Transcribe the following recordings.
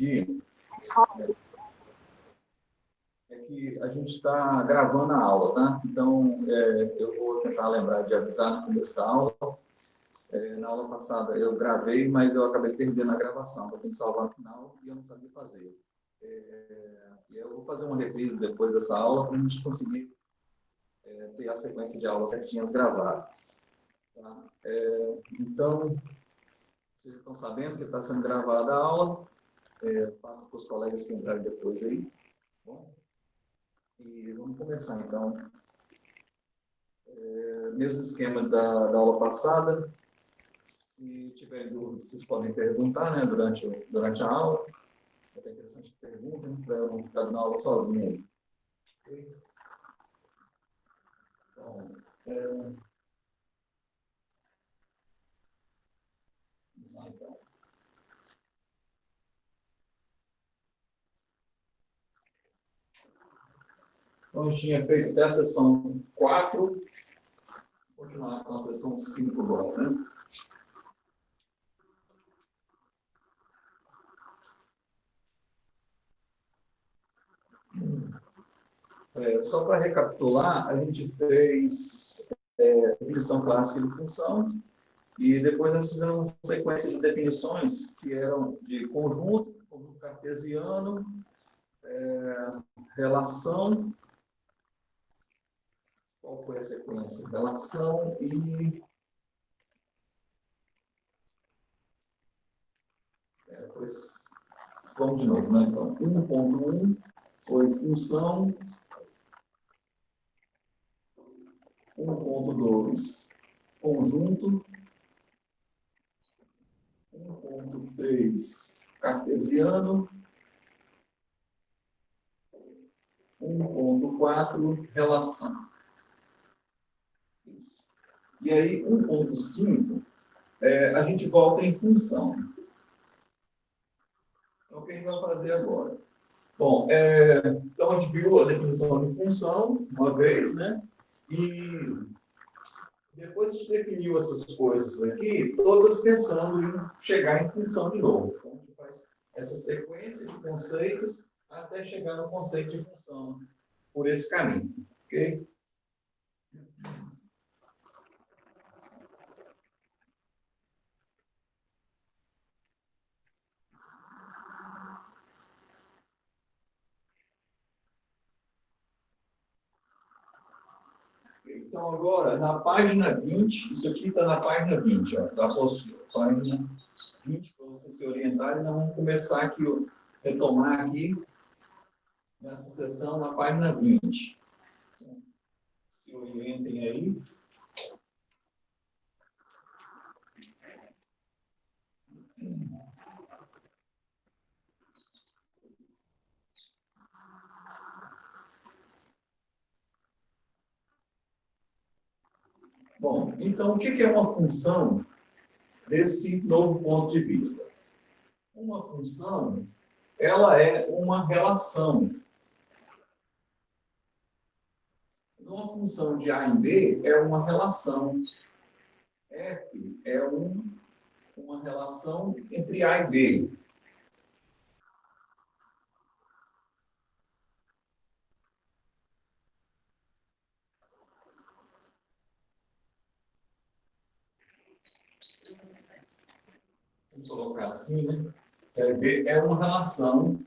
aqui é que a gente está gravando a aula, tá? Então, eu vou tentar lembrar de avisar no começo da aula. Na aula passada eu gravei, mas eu acabei perdendo a gravação. Eu tenho que salvar no final e eu não sabia fazer. E eu vou fazer uma reprise depois dessa aula para a gente conseguir ter a sequência de aulas certinhas gravadas. Tá? Então, vocês estão sabendo que está sendo gravada a aula. Passa para os colegas que entrarem depois aí. Tá bom? E vamos começar, então. Mesmo esquema da aula passada. Se tiverem dúvidas, vocês podem perguntar, né, durante a aula. É até interessante que perguntem, para eu não ficar na aula sozinho aí. Okay? Então, vamos lá, então. Então, a gente tinha feito até a sessão 4. Vou continuar com a sessão 5 agora, né? Só para recapitular, a gente fez definição clássica de função e depois nós fizemos uma sequência de definições que eram de conjunto cartesiano, relação. Qual foi a sequência? Relação e... Vamos de novo, né? Então, 1.1 foi função. 1.2, conjunto. 1.3, cartesiano. 1.4, relação. Isso. E aí, 1.5, a gente volta em função. Então, o que a gente vai fazer agora? Bom, então a gente viu a definição de função, uma vez, né? E depois a gente definiu essas coisas aqui, todas pensando em chegar em função de novo. Então, a gente faz essa sequência de conceitos até chegar no conceito de função por esse caminho. Ok? Então, agora, na página 20, isso aqui está na página 20, ó, da apostila, página 20, para vocês se orientarem, nós vamos começar aqui, retomar aqui, nessa sessão, na página 20. Então, se orientem aí. Bom, então, o que é uma função desse novo ponto de vista? Uma função, ela é uma relação. Uma função de A em B é uma relação. F é uma relação entre A e B. Vamos colocar assim, né? B é uma relação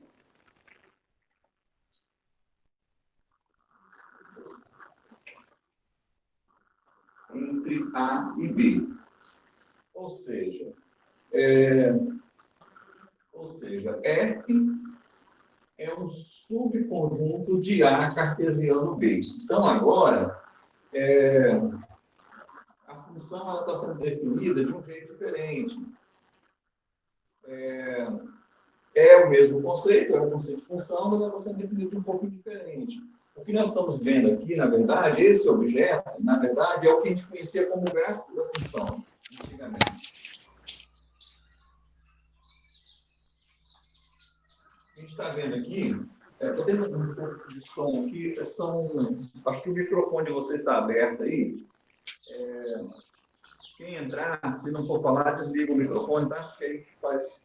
entre A e B. Ou seja, F é um subconjunto de A cartesiano B. Então, agora, a função está sendo definida de um jeito diferente. É o mesmo conceito, é o conceito de função, mas ela está sendo definida de um pouco diferente. O que nós estamos vendo aqui, na verdade, esse objeto, na verdade, é o que a gente conhecia como gráfico da função, antigamente. A gente está vendo aqui, estou tendo um pouco de som aqui, acho que o microfone de vocês está aberto aí. Quem entrar, se não for falar, desliga o microfone, tá? Porque aí faz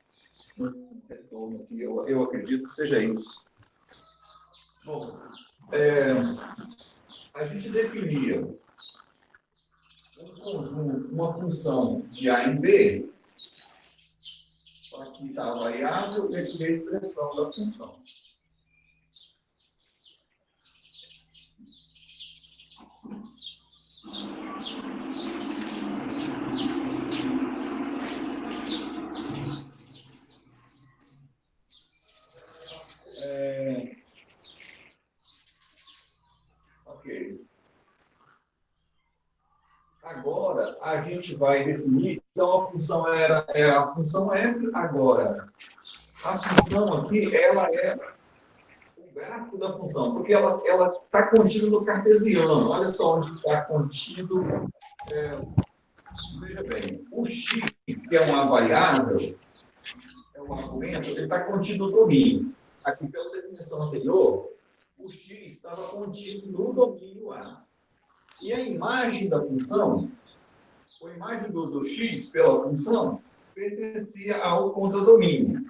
um retorno aqui. Eu acredito que seja isso. Bom, a gente definia um conjunto, uma função de A em B, aqui está a variável e aqui é a expressão da função. Ok. Agora, a gente vai definir, então a função é a função f, agora. A função aqui, ela é o gráfico da função, porque ela está contida no cartesiano. Olha só onde está contido. Veja bem, o x, que é uma variável, é um argumento, ele está contido no domínio. Aqui, pela definição anterior, o x estava contido no domínio A. E a imagem da função, a imagem do x pela função, pertencia ao contradomínio.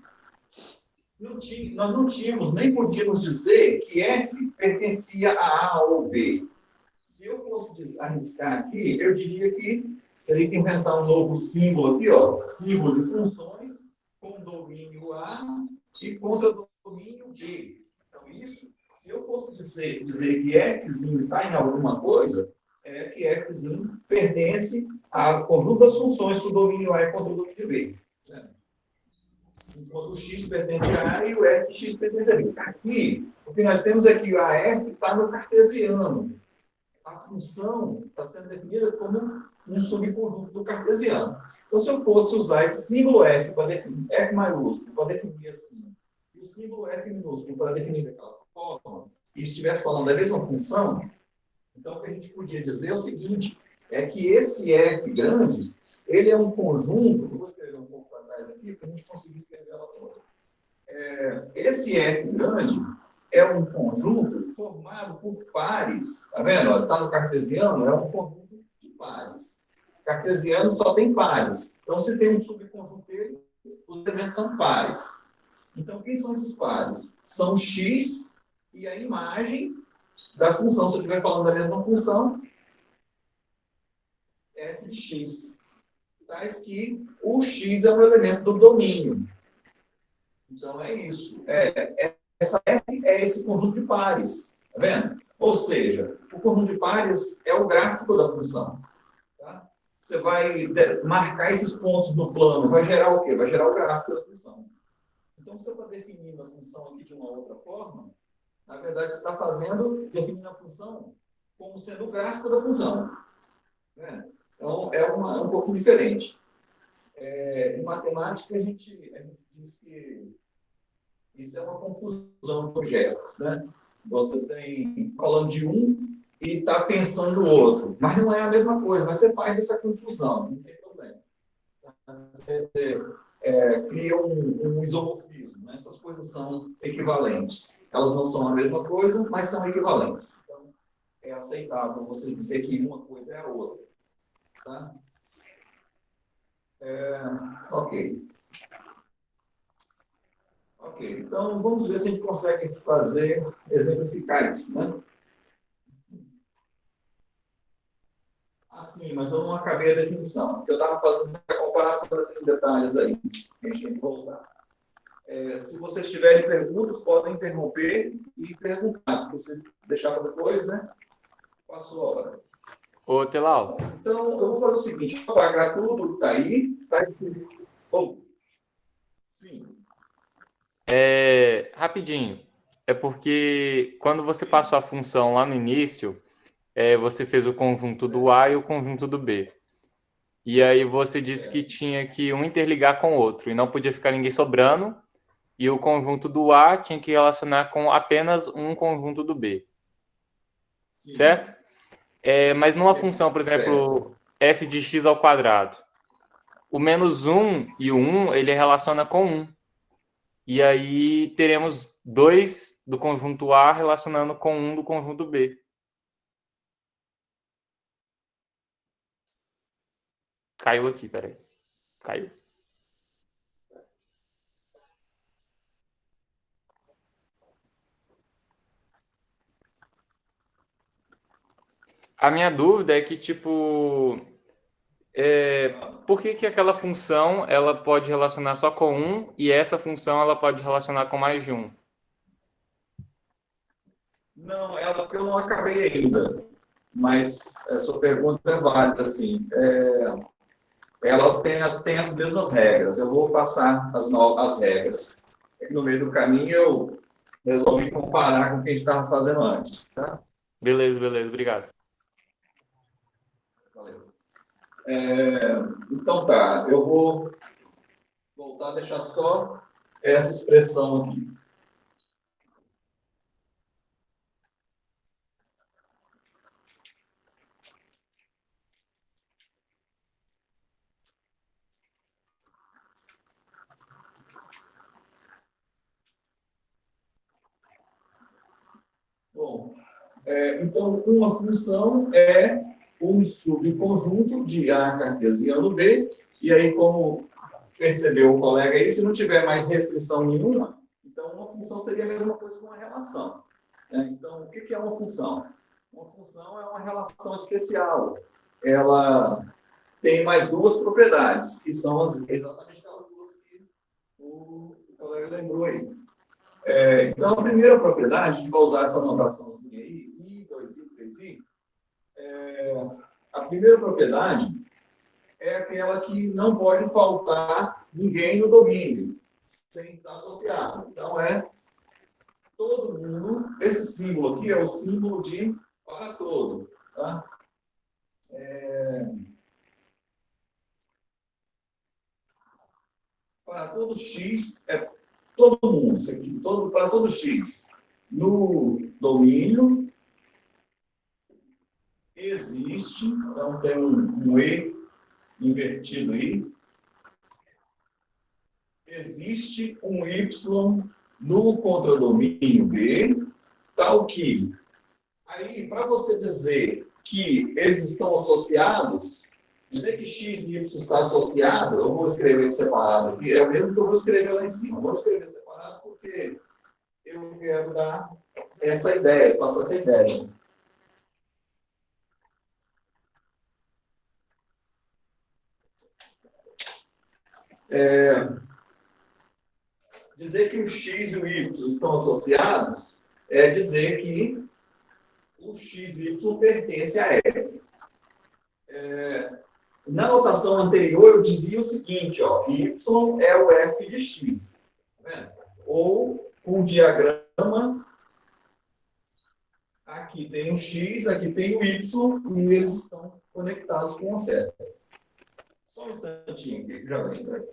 Nós não tínhamos, nem podíamos dizer que f pertencia a A ou B. Se eu fosse arriscar aqui, eu diria que teria que inventar um novo símbolo aqui, ó, símbolo de funções com domínio A e contradomínio B. Então, isso, se eu fosse dizer que f está em alguma coisa, é que f pertence ao conjunto das funções com domínio A e contradomínio B. Né? Enquanto o x pertence a A e o fx pertence a B. Aqui, o que nós temos é que o AF está no cartesiano. A função está sendo definida como um subconjunto do cartesiano. Então, se eu fosse usar esse símbolo F para definir, F maiúsculo, para definir assim, e o símbolo F minúsculo para definir daquela forma, e estivesse falando da mesma função, então o que a gente podia dizer é o seguinte, é que esse F grande, ele é um conjunto, eu vou escrever um pouco para trás aqui, para a gente conseguir escrever ela toda. Esse F grande é um conjunto formado por pares. Está vendo? Está no cartesiano, é um conjunto de pares. Cartesiano só tem pares. Então, se tem um subconjunto dele, os elementos são pares. Então, quem são esses pares? São x e a imagem da função. Se eu estiver falando da mesma função, f de x. Tais que o x é um elemento do domínio. Então, é isso. Essa F é esse conjunto de pares. Tá vendo? Ou seja, o conjunto de pares é o gráfico da função. Tá? Você vai marcar esses pontos no plano, vai gerar o quê? Vai gerar o gráfico da função. Então, você está definindo a função aqui de uma outra forma, na verdade, você está definindo a função como sendo o gráfico da função. Né? Então, é um pouco diferente. Em matemática, a gente diz que isso é uma confusão de objetos, né? Você tem falando de um e está pensando o outro, mas não é a mesma coisa, mas você faz essa confusão, não tem problema. Você cria um isomorfismo, né? Essas coisas são equivalentes. Elas não são a mesma coisa, mas são equivalentes. Então, é aceitável você dizer que uma coisa é a outra. Tá? Ok. Ok, então vamos ver se a gente consegue exemplificar isso, né? Assim, mas eu não acabei a definição, porque eu estava fazendo essa comparação de detalhes aí. A gente tem que voltar. Se vocês tiverem perguntas, podem interromper e perguntar, porque se deixar para depois, né? Passou a hora. Ô, Telau. Então, eu vou fazer o seguinte, vou apagar tudo, está aí, está escrito. Bom, sim. Rapidinho. É porque quando você passou a função lá no início, você fez o conjunto do A e o conjunto do B. E aí você disse que tinha que um interligar com o outro e não podia ficar ninguém sobrando. E o conjunto do A tinha que relacionar com apenas um conjunto do B. Sim. Certo? Mas numa função, por Certo. exemplo, f de x ao quadrado, o menos 1 e o 1, ele relaciona com 1. E aí teremos 2 do conjunto A relacionando com 1 do conjunto B. Caiu aqui, peraí. Caiu. a minha dúvida é que, tipo, é, por que que aquela função ela pode relacionar só com um e essa função ela pode relacionar com mais de um? Não, ela porque eu não acabei ainda, mas a sua pergunta é válida, assim. Ela tem as mesmas regras. Eu vou passar as regras. No meio do caminho eu resolvi comparar com o que a gente estava fazendo antes. Tá? Beleza, beleza, obrigado. Valeu. Então tá, eu vou voltar a deixar só essa expressão aqui. Bom, então uma função é um subconjunto de A cartesiano B, e aí, como percebeu o colega aí, se não tiver mais restrição nenhuma, então uma função seria a mesma coisa que uma relação. Então, o que é uma função? Uma função é uma relação especial. Ela tem mais duas propriedades, que são exatamente aquelas duas que o colega lembrou aí. Então, a primeira propriedade, a gente vai usar essa notaçãozinha aí, I, 2I, 3I, a primeira propriedade é aquela que não pode faltar ninguém no domínio, sem estar associado. Então, todo mundo, esse símbolo aqui é o símbolo de para todo. Tá? Para todo X, é todo mundo, isso aqui, para todo X. No domínio, existe, então tem um E invertido aí, existe um Y no contradomínio B, tal que, aí, para você dizer que eles estão associados, dizer que X e Y está associado, eu vou escrever separado aqui, é o mesmo que eu vou escrever lá em cima. Eu vou escrever separado porque eu quero dar essa ideia, passar essa ideia. Dizer que o X e o Y estão associados é dizer que o X e Y pertence a F. Na notação anterior, eu dizia o seguinte, ó, Y é o F de X. Né? Ou um diagrama, aqui tem o X, aqui tem o Y, e eles estão conectados com uma seta. Só um instantinho aqui, já vem. Né?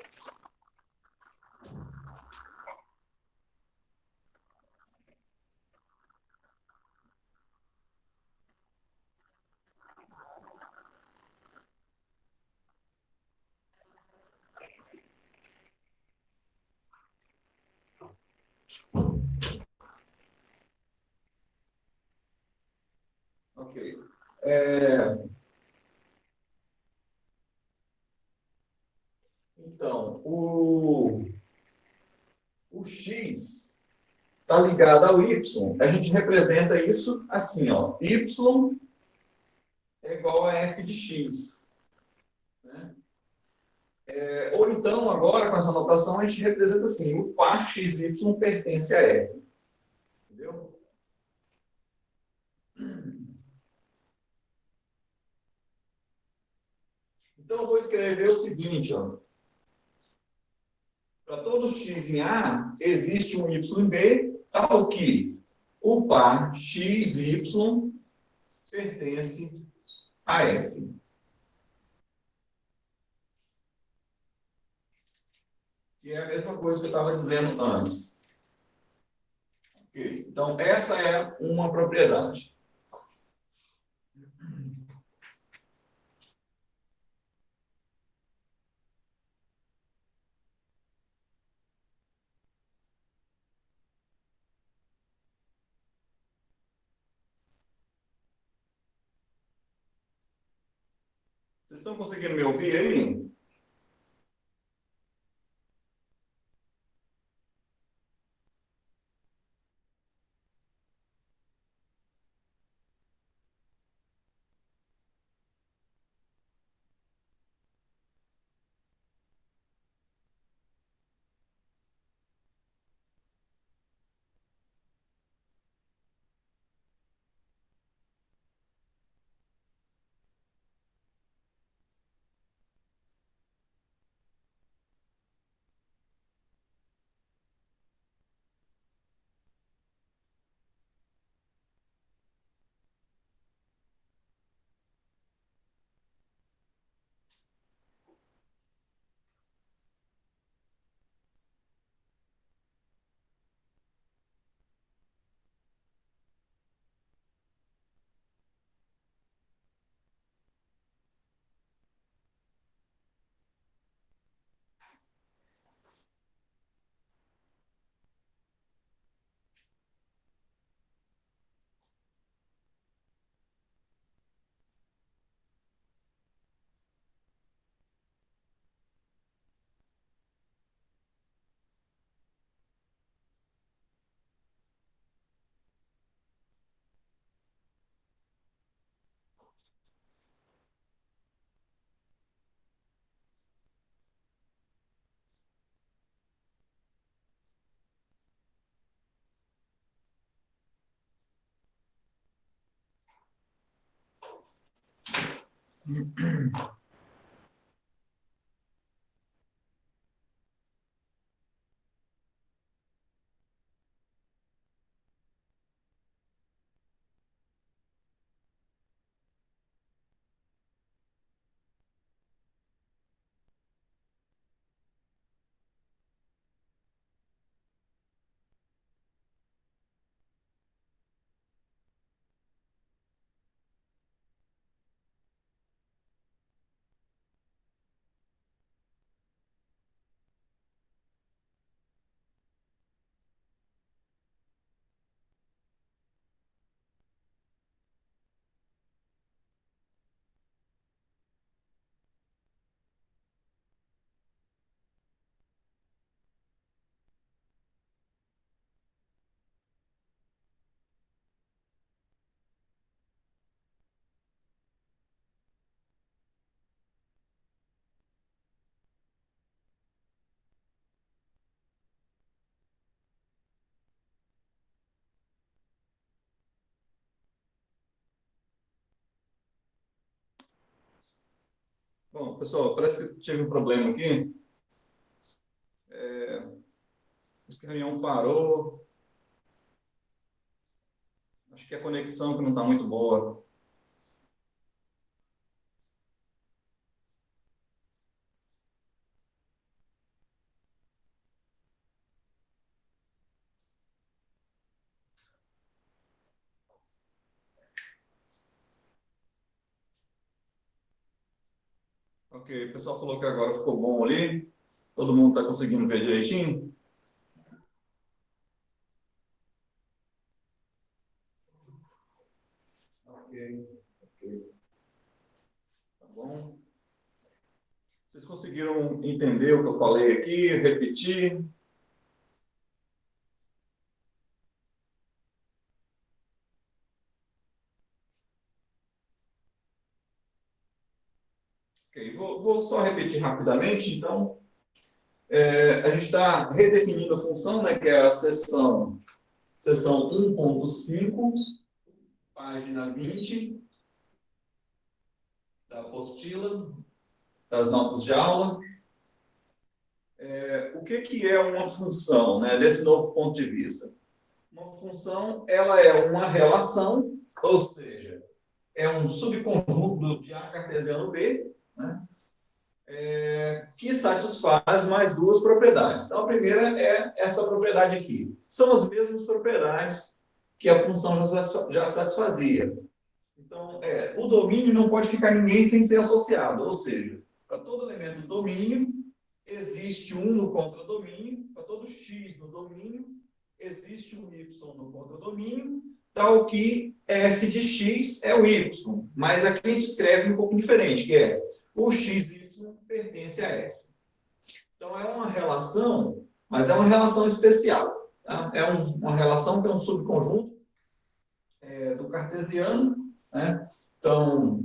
Ok. Então, o X está ligado ao Y. A gente representa isso assim, ó. Y é igual a F de X. Né? Ou então, agora, com essa notação, a gente representa assim, o par XY pertence a F. Entendeu? Então, eu vou escrever o seguinte, ó. Para todo X em A, existe um Y em B, tal que o par XY pertence a F. Que é a mesma coisa que eu estava dizendo antes. Okay. Então, essa é uma propriedade. Vocês estão conseguindo me ouvir aí? Bom, pessoal, parece que tive um problema aqui. Acho que a reunião parou. Acho que a conexão que não está muito boa. Ok, o pessoal falou que agora ficou bom ali. Todo mundo está conseguindo ver direitinho? Ok, ok. Tá bom. Vocês conseguiram entender o que eu falei aqui? Repetir? Ok, vou só repetir rapidamente. Então, a gente está redefinindo a função, né, que é a seção 1.5, página 20 da apostila, das notas de aula. O que é uma função, né, desse novo ponto de vista? Uma função, ela é uma relação, ou seja, é um subconjunto de A cartesiano B, né, que satisfaz mais duas propriedades. Então, a primeira é essa propriedade aqui. São as mesmas propriedades que a função já satisfazia. Então, o domínio não pode ficar ninguém sem ser associado, ou seja, para todo elemento do domínio, existe um no contradomínio, para todo x no domínio, existe um y no contradomínio, tal que f de x é o y. Mas aqui a gente escreve um pouco diferente, que é o xy pertence a f. Então, é uma relação, mas é uma relação especial. Tá? Uma relação que é um subconjunto do cartesiano, né? Então,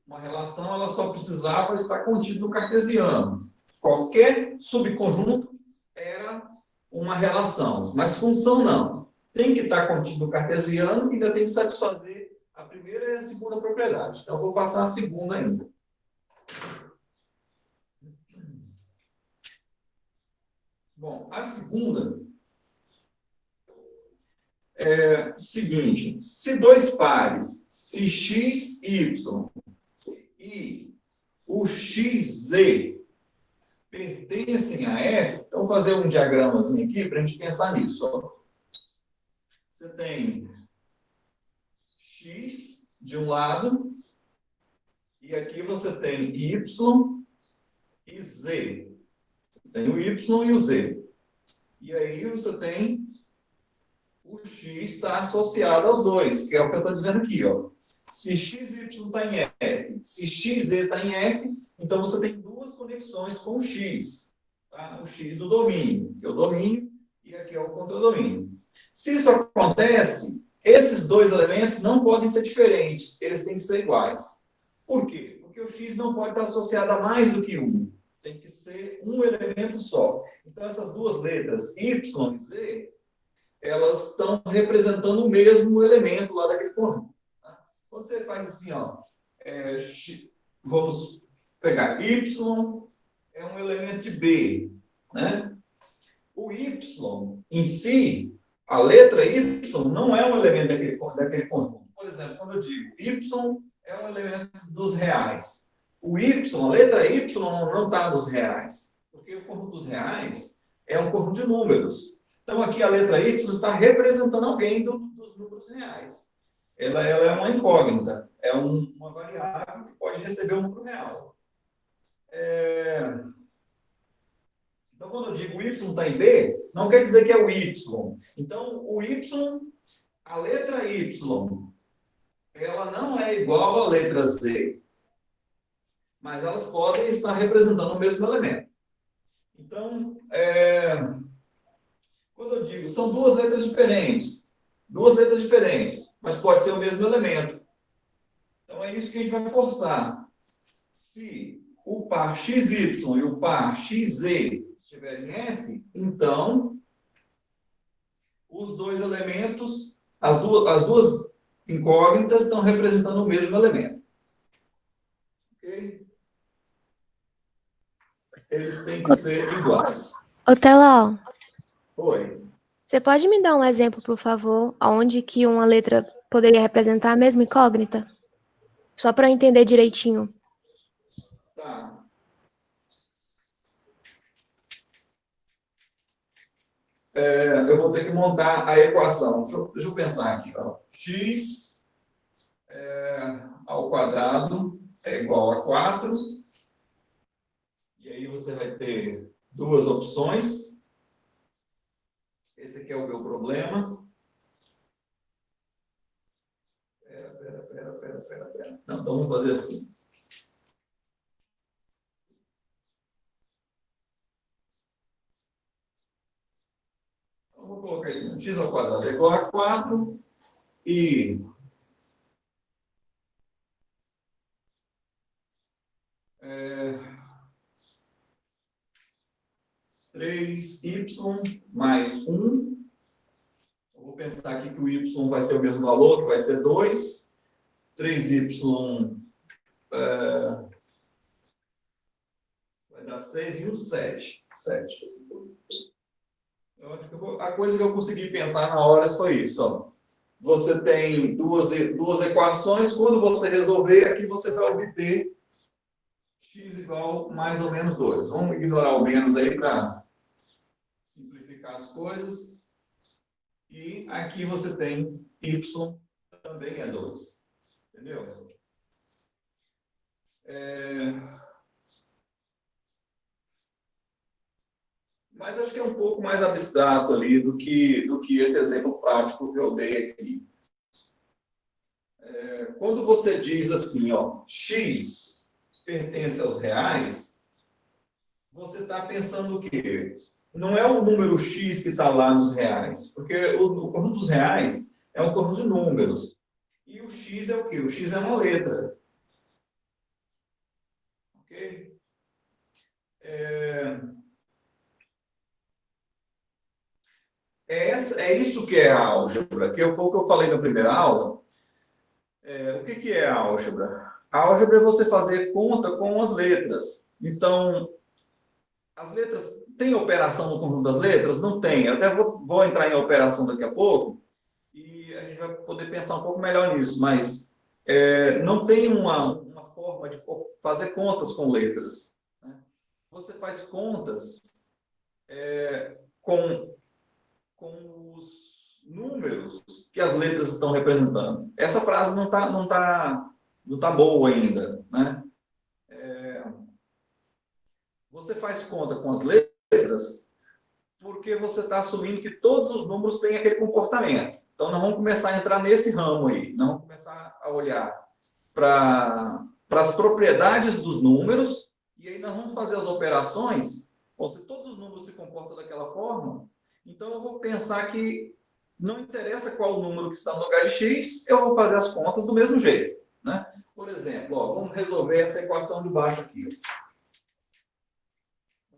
uma relação ela só precisava estar contida no cartesiano. Qualquer subconjunto era uma relação, mas função não. Tem que estar contido no cartesiano e ainda tem que satisfazer a primeira e a segunda propriedade. Então, eu vou passar a segunda ainda. Bom, a segunda é o seguinte: se dois pares, se x, y e o xz pertencem a F, então vou fazer um diagramazinho aqui para a gente pensar nisso. Ó. Você tem X de um lado, e aqui você tem Y e Z. Tem o Y e o Z. E aí você tem o X está associado aos dois, que é o que eu estou dizendo aqui. Ó. Se XY está em F, se XZ está em F, então você tem duas conexões com o X. Tá? O X do domínio, que é o domínio, e aqui é o contradomínio. Se isso acontece, esses dois elementos não podem ser diferentes, eles têm que ser iguais. Por quê? Porque o X não pode estar associado a mais do que um. Tem que ser um elemento só. Então, essas duas letras, Y e Z, elas estão representando o mesmo elemento lá daquele conjunto. Tá? Quando você faz assim, ó, vamos pegar y é um elemento de B, né? O y em si, a letra y não é um elemento daquele conjunto. Por exemplo, quando eu digo y é um elemento dos reais. O y, a letra y não está nos reais, porque o conjunto dos reais é um conjunto de números. Então, aqui a letra y está representando alguém dos números reais. Ela é uma incógnita, é uma variável que pode receber um número real. Então, quando eu digo y está em B, não quer dizer que é o y. Então, o y, a letra y, ela não é igual à letra z, mas elas podem estar representando o mesmo elemento. Então, quando eu digo, são duas letras diferentes, mas pode ser o mesmo elemento. Então, é isso que a gente vai forçar. Se o par xy e o par xz estiverem em F, então, os dois elementos, as duas incógnitas estão representando o mesmo elemento. Ok? Eles têm que ser iguais. Ô, Telau, Oi. você pode me dar um exemplo, por favor, onde que uma letra poderia representar a mesma incógnita? Só para eu entender direitinho. Tá. Eu vou ter que montar a equação. Deixa eu pensar aqui. Ó. X ao quadrado é igual a 4. E aí você vai ter duas opções. Esse aqui é o meu problema. Pera. Não, então vamos fazer assim. Então, vou colocar assim, x ao quadrado é igual a 4 e 3y mais 1. Eu vou pensar aqui que o y vai ser o mesmo valor, que vai ser 2. 3y vai dar 6 e 1, 7. Eu acho que a coisa que eu consegui pensar na hora foi isso. Ó. Você tem duas equações, quando você resolver, aqui você vai obter x igual mais ou menos 2. Vamos ignorar o menos aí para simplificar as coisas. E aqui você tem y também é 2. Entendeu? Mas acho que é um pouco mais abstrato ali do que esse exemplo prático que eu dei aqui. Quando você diz assim, ó, x pertence aos reais, você está pensando o quê? Não é o número x que está lá nos reais, porque o conjunto dos reais é um conjunto de números. E o x é o quê? O x é uma letra. Ok? É isso que é a álgebra, que foi o que eu falei na primeira aula. O que é a álgebra? A álgebra é você fazer conta com as letras. Então, as letras, tem operação no conjunto das letras? Não tem. Eu até vou entrar em operação daqui a pouco e a gente vai poder pensar um pouco melhor nisso, mas não tem uma forma de fazer contas com letras. Né? Você faz contas com os números que as letras estão representando. Essa frase não tá boa ainda, né? Você faz conta com as letras porque você está assumindo que todos os números têm aquele comportamento. Então, nós vamos começar a entrar nesse ramo aí. Nós vamos começar a olhar para as propriedades dos números e aí nós vamos fazer as operações. Bom, se todos os números se comportam daquela forma, então eu vou pensar que não interessa qual o número que está no lugar de x, eu vou fazer as contas do mesmo jeito. Né? Por exemplo, ó, vamos resolver essa equação de baixo aqui.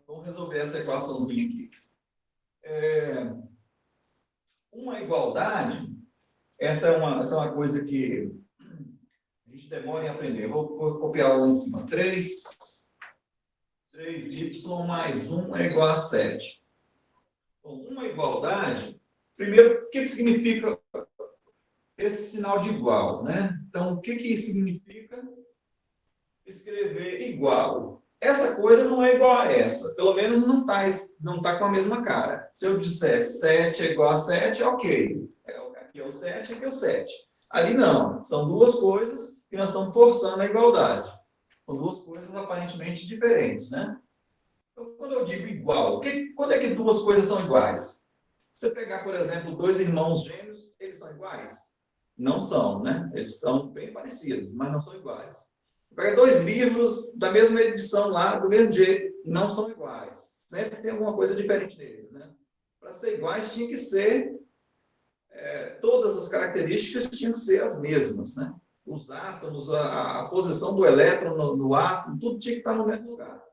Vamos resolver essa equaçãozinha aqui. Uma igualdade, essa é uma coisa que A gente demora em aprender. Eu vou copiar lá em cima. 3y mais 1 é igual a 7. Bom, uma igualdade, primeiro, o que significa esse sinal de igual, né? Então, o que significa escrever igual? Essa coisa não é igual a essa. Pelo menos não tá com a mesma cara. Se eu disser 7 é igual a 7, ok. Aqui é o 7, aqui é o 7. Ali não. São duas coisas que nós estamos forçando a igualdade. São duas coisas aparentemente diferentes, né? Então, quando eu digo igual, quando é que duas coisas são iguais? Se você pegar, por exemplo, dois irmãos gêmeos, eles são iguais? Não são, né? Eles são bem parecidos, mas não são iguais. Pega dois livros da mesma edição lá, do mesmo jeito, não são iguais. Sempre tem alguma coisa diferente neles, né? Para ser iguais, tinha que ser, todas as características tinham que ser as mesmas, né? Os átomos, a posição do elétron no átomo, tudo tinha que estar no mesmo lugar.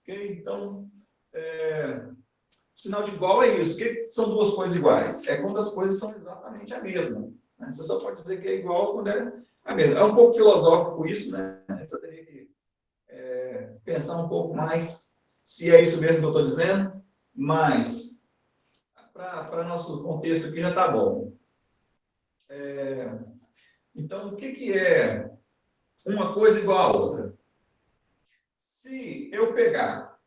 Okay? Então, o sinal de igual é isso. O que são duas coisas iguais? É quando as coisas são exatamente a mesma. Né? Você só pode dizer que é igual quando é a mesma. É um pouco filosófico isso, né? Você teria que pensar um pouco mais se é isso mesmo que eu estou dizendo, mas para nosso contexto aqui já está bom. Então, o que é uma coisa igual à outra? Se eu pegar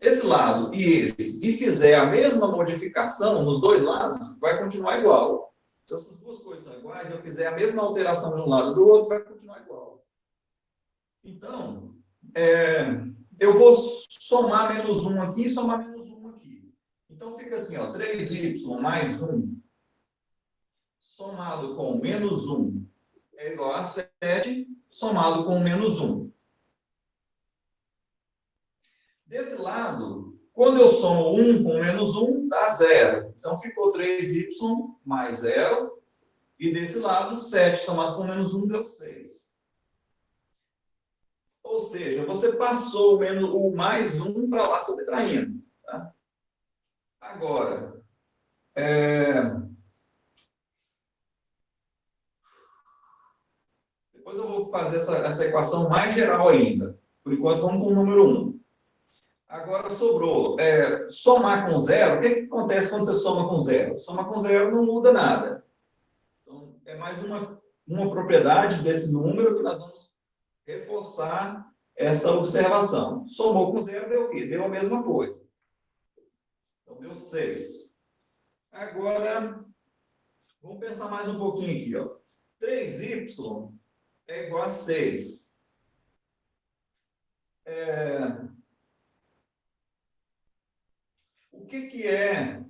esse lado e esse e fizer a mesma modificação nos dois lados, vai continuar igual. Se essas duas coisas são iguais, eu fizer a mesma alteração de um lado e do outro, vai continuar igual. Então, eu vou somar menos 1 aqui e somar menos 1 aqui. Então, fica assim, ó, 3y mais 1 somado com menos 1 é igual a 7, somado com menos 1. Desse lado, quando eu somo 1 com menos 1, dá 0. Então, ficou 3y mais 0. E desse lado, 7 somado com menos 1 deu 6. Ou seja, você passou o mais 1 para lá subtraindo. Tá? Agora, depois eu vou fazer essa equação mais geral ainda. Por enquanto, vamos com o número 1. Agora sobrou somar com 0. O que acontece quando você soma com 0? Soma com 0 não muda nada. Então, é mais uma propriedade desse número que nós vamos reforçar essa observação. Somou com 0, deu o quê? Deu a mesma coisa. Então, deu 6. Agora, vamos pensar mais um pouquinho aqui. Ó. 3y é igual a 6. O que é...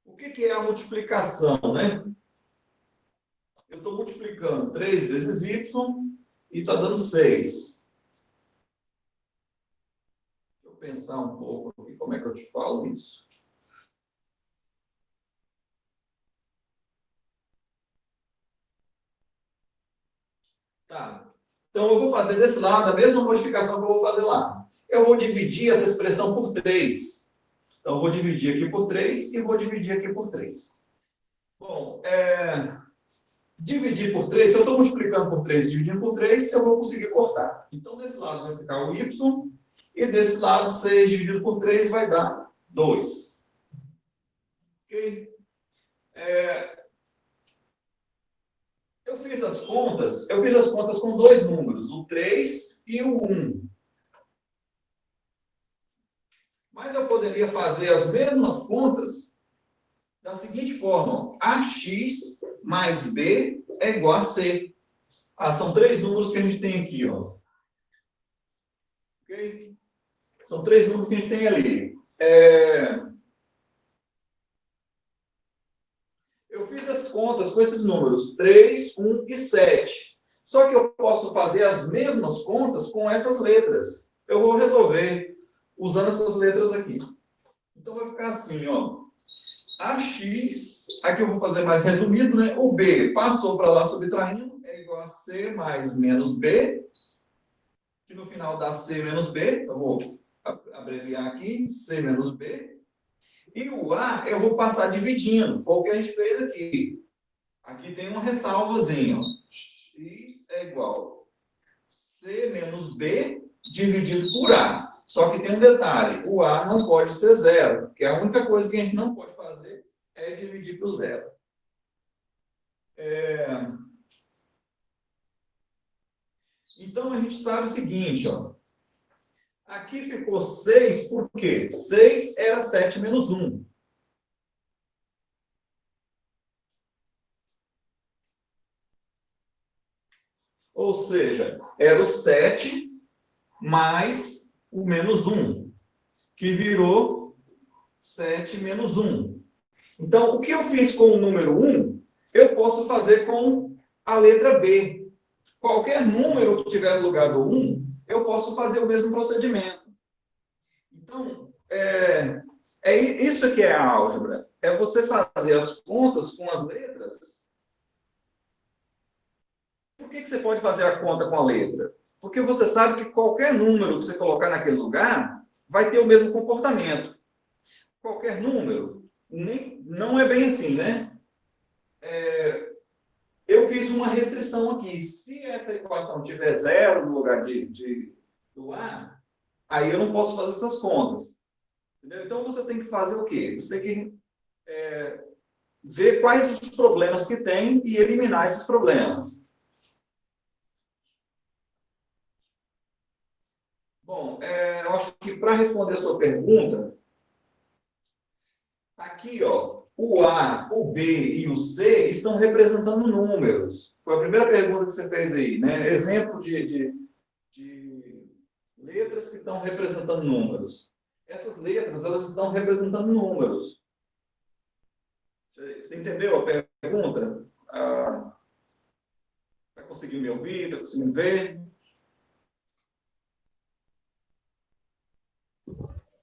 O que é a multiplicação, né? Eu estou multiplicando 3 vezes y e está dando 6. Deixa eu pensar um pouco aqui como é que eu te falo isso. Tá. Então, eu vou fazer desse lado a mesma modificação que eu vou fazer lá. Eu vou dividir essa expressão por 3. Então, eu vou dividir aqui por 3 e vou dividir aqui por 3. Bom, dividir por 3, se eu estou multiplicando por 3 e dividindo por 3, eu vou conseguir cortar. Então, desse lado vai ficar o y, e desse lado, 6 dividido por 3 vai dar 2. Ok? Eu fiz as contas com dois números, o 3 e o 1. Mas eu poderia fazer as mesmas contas da seguinte forma: ax mais b é igual a c. São três números que a gente tem aqui, ó. Ok? São três números que a gente tem ali. Eu fiz as contas com esses números 3, 1 e 7. Só que eu posso fazer as mesmas contas com essas letras. Eu vou resolver usando essas letras aqui. Então, vai ficar assim, ó. Ax, aqui eu vou fazer mais resumido, né? O b passou para lá subtraindo, é igual a c mais menos b, que no final dá c menos b. Eu vou abreviar aqui, c menos b. E o A eu vou passar dividindo, foi o que a gente fez aqui. Aqui tem uma ressalvazinha. X é igual a C menos B dividido por A. Só que tem um detalhe, o A não pode ser zero, porque a única coisa que a gente não pode fazer é dividir por zero. Então, a gente sabe o seguinte, ó. Aqui ficou 6, por quê? 6 era 7 menos 1. Ou seja, era o 7 mais o menos 1, que virou 7 menos 1. Então, o que eu fiz com o número 1, eu posso fazer com a letra B. Qualquer número que tiver no lugar do 1, eu posso fazer o mesmo procedimento. Então, isso que é a álgebra. É você fazer as contas com as letras. Por que você pode fazer a conta com a letra? Porque você sabe que qualquer número que você colocar naquele lugar vai ter o mesmo comportamento. Qualquer número, não é bem assim, né? Eu fiz uma restrição aqui. Se essa equação tiver zero no lugar do A, aí eu não posso fazer essas contas. Entendeu? Então, você tem que fazer o quê? Você tem que ver quais os problemas que tem e eliminar esses problemas. Bom, eu acho que para responder a sua pergunta, aqui, ó, o A, o B e o C estão representando números. Foi a primeira pergunta que você fez aí, né? Exemplo de letras que estão representando números. Essas letras, elas estão representando números. Você entendeu a pergunta? Vai conseguir me ouvir? Está conseguindo ver?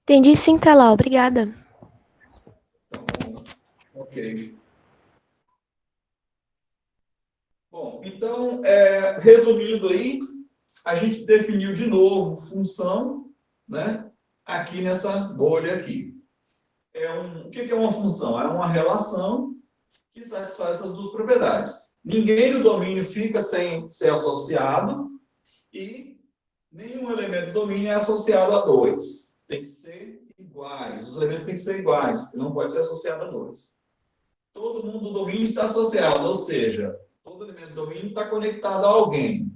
Entendi sim, Teló. Obrigada. Então, ok. Bom, então, resumindo aí, a gente definiu de novo função, né? Aqui nessa bolha aqui. O que é uma função? É uma relação que satisfaz essas duas propriedades. Ninguém do domínio fica sem ser associado e nenhum elemento do domínio é associado a dois. Tem que ser iguais. Os elementos têm que ser iguais, porque não pode ser associado a dois. Todo mundo do domínio está associado, ou seja, todo elemento do domínio está conectado a alguém.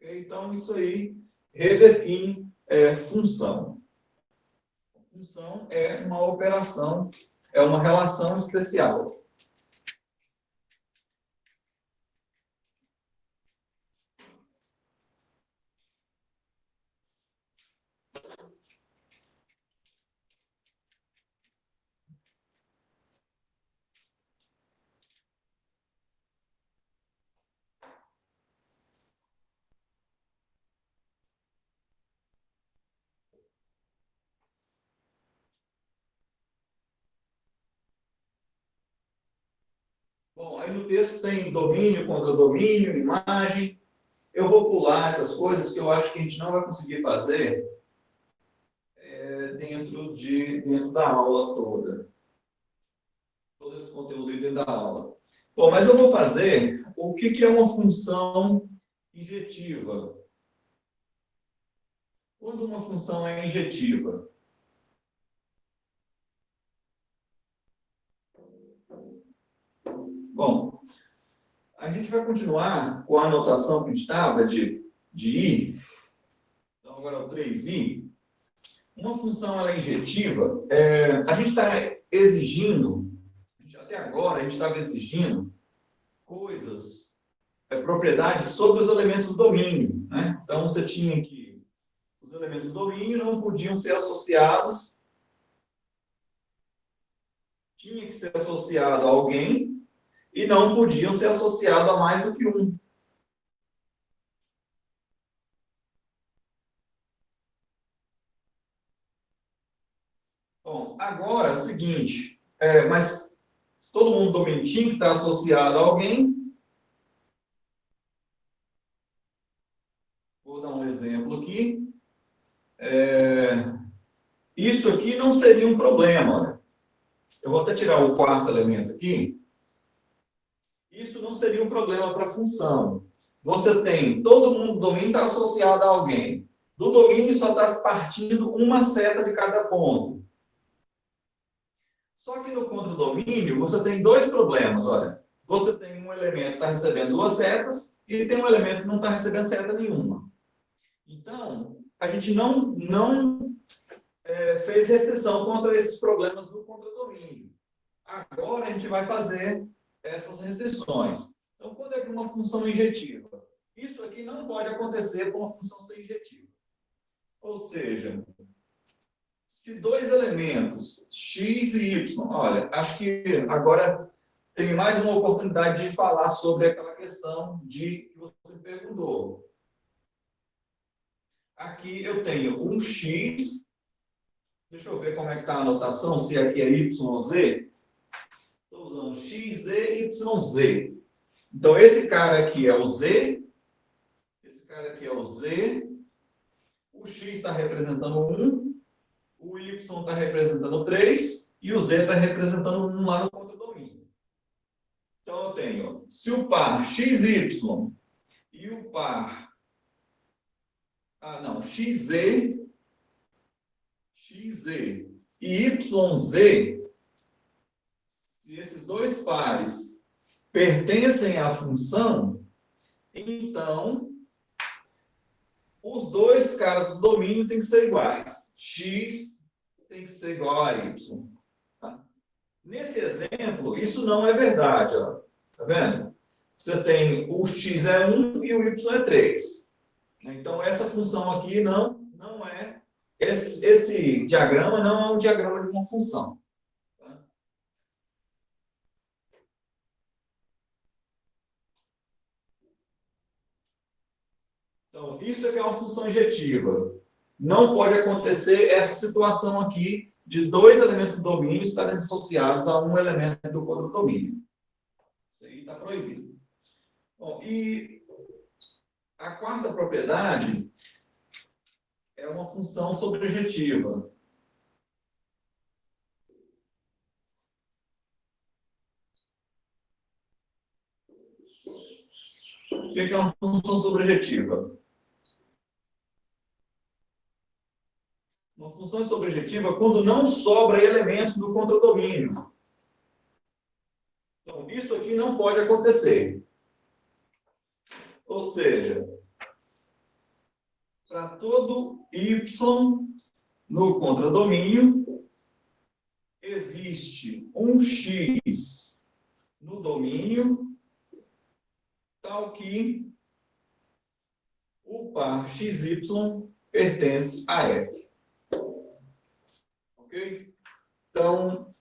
Então, isso aí redefine função. Função é uma operação, é uma relação especial. Bom, aí no texto tem domínio contra domínio, imagem. Eu vou pular essas coisas que eu acho que a gente não vai conseguir fazer dentro da aula toda. Todo esse conteúdo aí dentro da aula. Bom, mas eu vou fazer o que é uma função injetiva. Quando uma função é injetiva? Bom, a gente vai continuar com a anotação que a gente estava de I. Então, agora é o 3i. Uma função ela é injetiva. A gente está exigindo, até agora, a gente estava exigindo coisas, propriedades sobre os elementos do domínio. Né? Então, você tinha que os elementos do domínio não podiam ser associados, tinha que ser associado a alguém e não podiam ser associados a mais do que um. Bom, agora é o seguinte, mas todo mundo do domínio tinha que estar associado a alguém. Vou dar um exemplo aqui. isso aqui não seria um problema. Olha. Eu vou até tirar o quarto elemento aqui. Isso não seria um problema para a função. Você tem, todo mundo do domínio está associado a alguém. Do domínio só está partindo uma seta de cada ponto. Só que no contradomínio, você tem dois problemas, olha. Você tem um elemento que está recebendo duas setas e tem um elemento que não está recebendo seta nenhuma. Então, a gente não fez restrição contra esses problemas do contradomínio. Agora, a gente vai fazer essas restrições. Então, quando é que uma função injetiva? Isso aqui não pode acontecer com uma função sem injetiva. Ou seja, se dois elementos, x e y, olha, acho que agora tem mais uma oportunidade de falar sobre aquela questão que você perguntou. Aqui eu tenho um x, deixa eu ver como é que está a anotação, se aqui é y ou z. Estou usando x, z, y, z. Então, esse cara aqui é o z, esse cara aqui é o z, o x está representando 1, o y está representando 3 e o z está representando 1 lá no contradomínio. Então, eu tenho, se o par xy e o par, xz e yz, se esses dois pares pertencem à função, então os dois caras do domínio têm que ser iguais. X tem que ser igual a y. Tá? Nesse exemplo, isso não é verdade. Ó. Tá vendo? Você tem o x é 1 e o y é 3. Então, essa função aqui não é... Esse diagrama não é um diagrama de uma função. Tá? Então, isso aqui é uma função injetiva. Não pode acontecer essa situação aqui de dois elementos do domínio estarem associados a um elemento do contradomínio. Isso aí está proibido. Bom, e a quarta propriedade é uma função sobrejetiva. O que é uma função sobrejetiva? Uma função sobrejetiva quando não sobra elementos do contradomínio. Então, isso aqui não pode acontecer. Ou seja, para todo y no contradomínio, existe um x no domínio, tal que o par xy pertence a f. Ok? Então,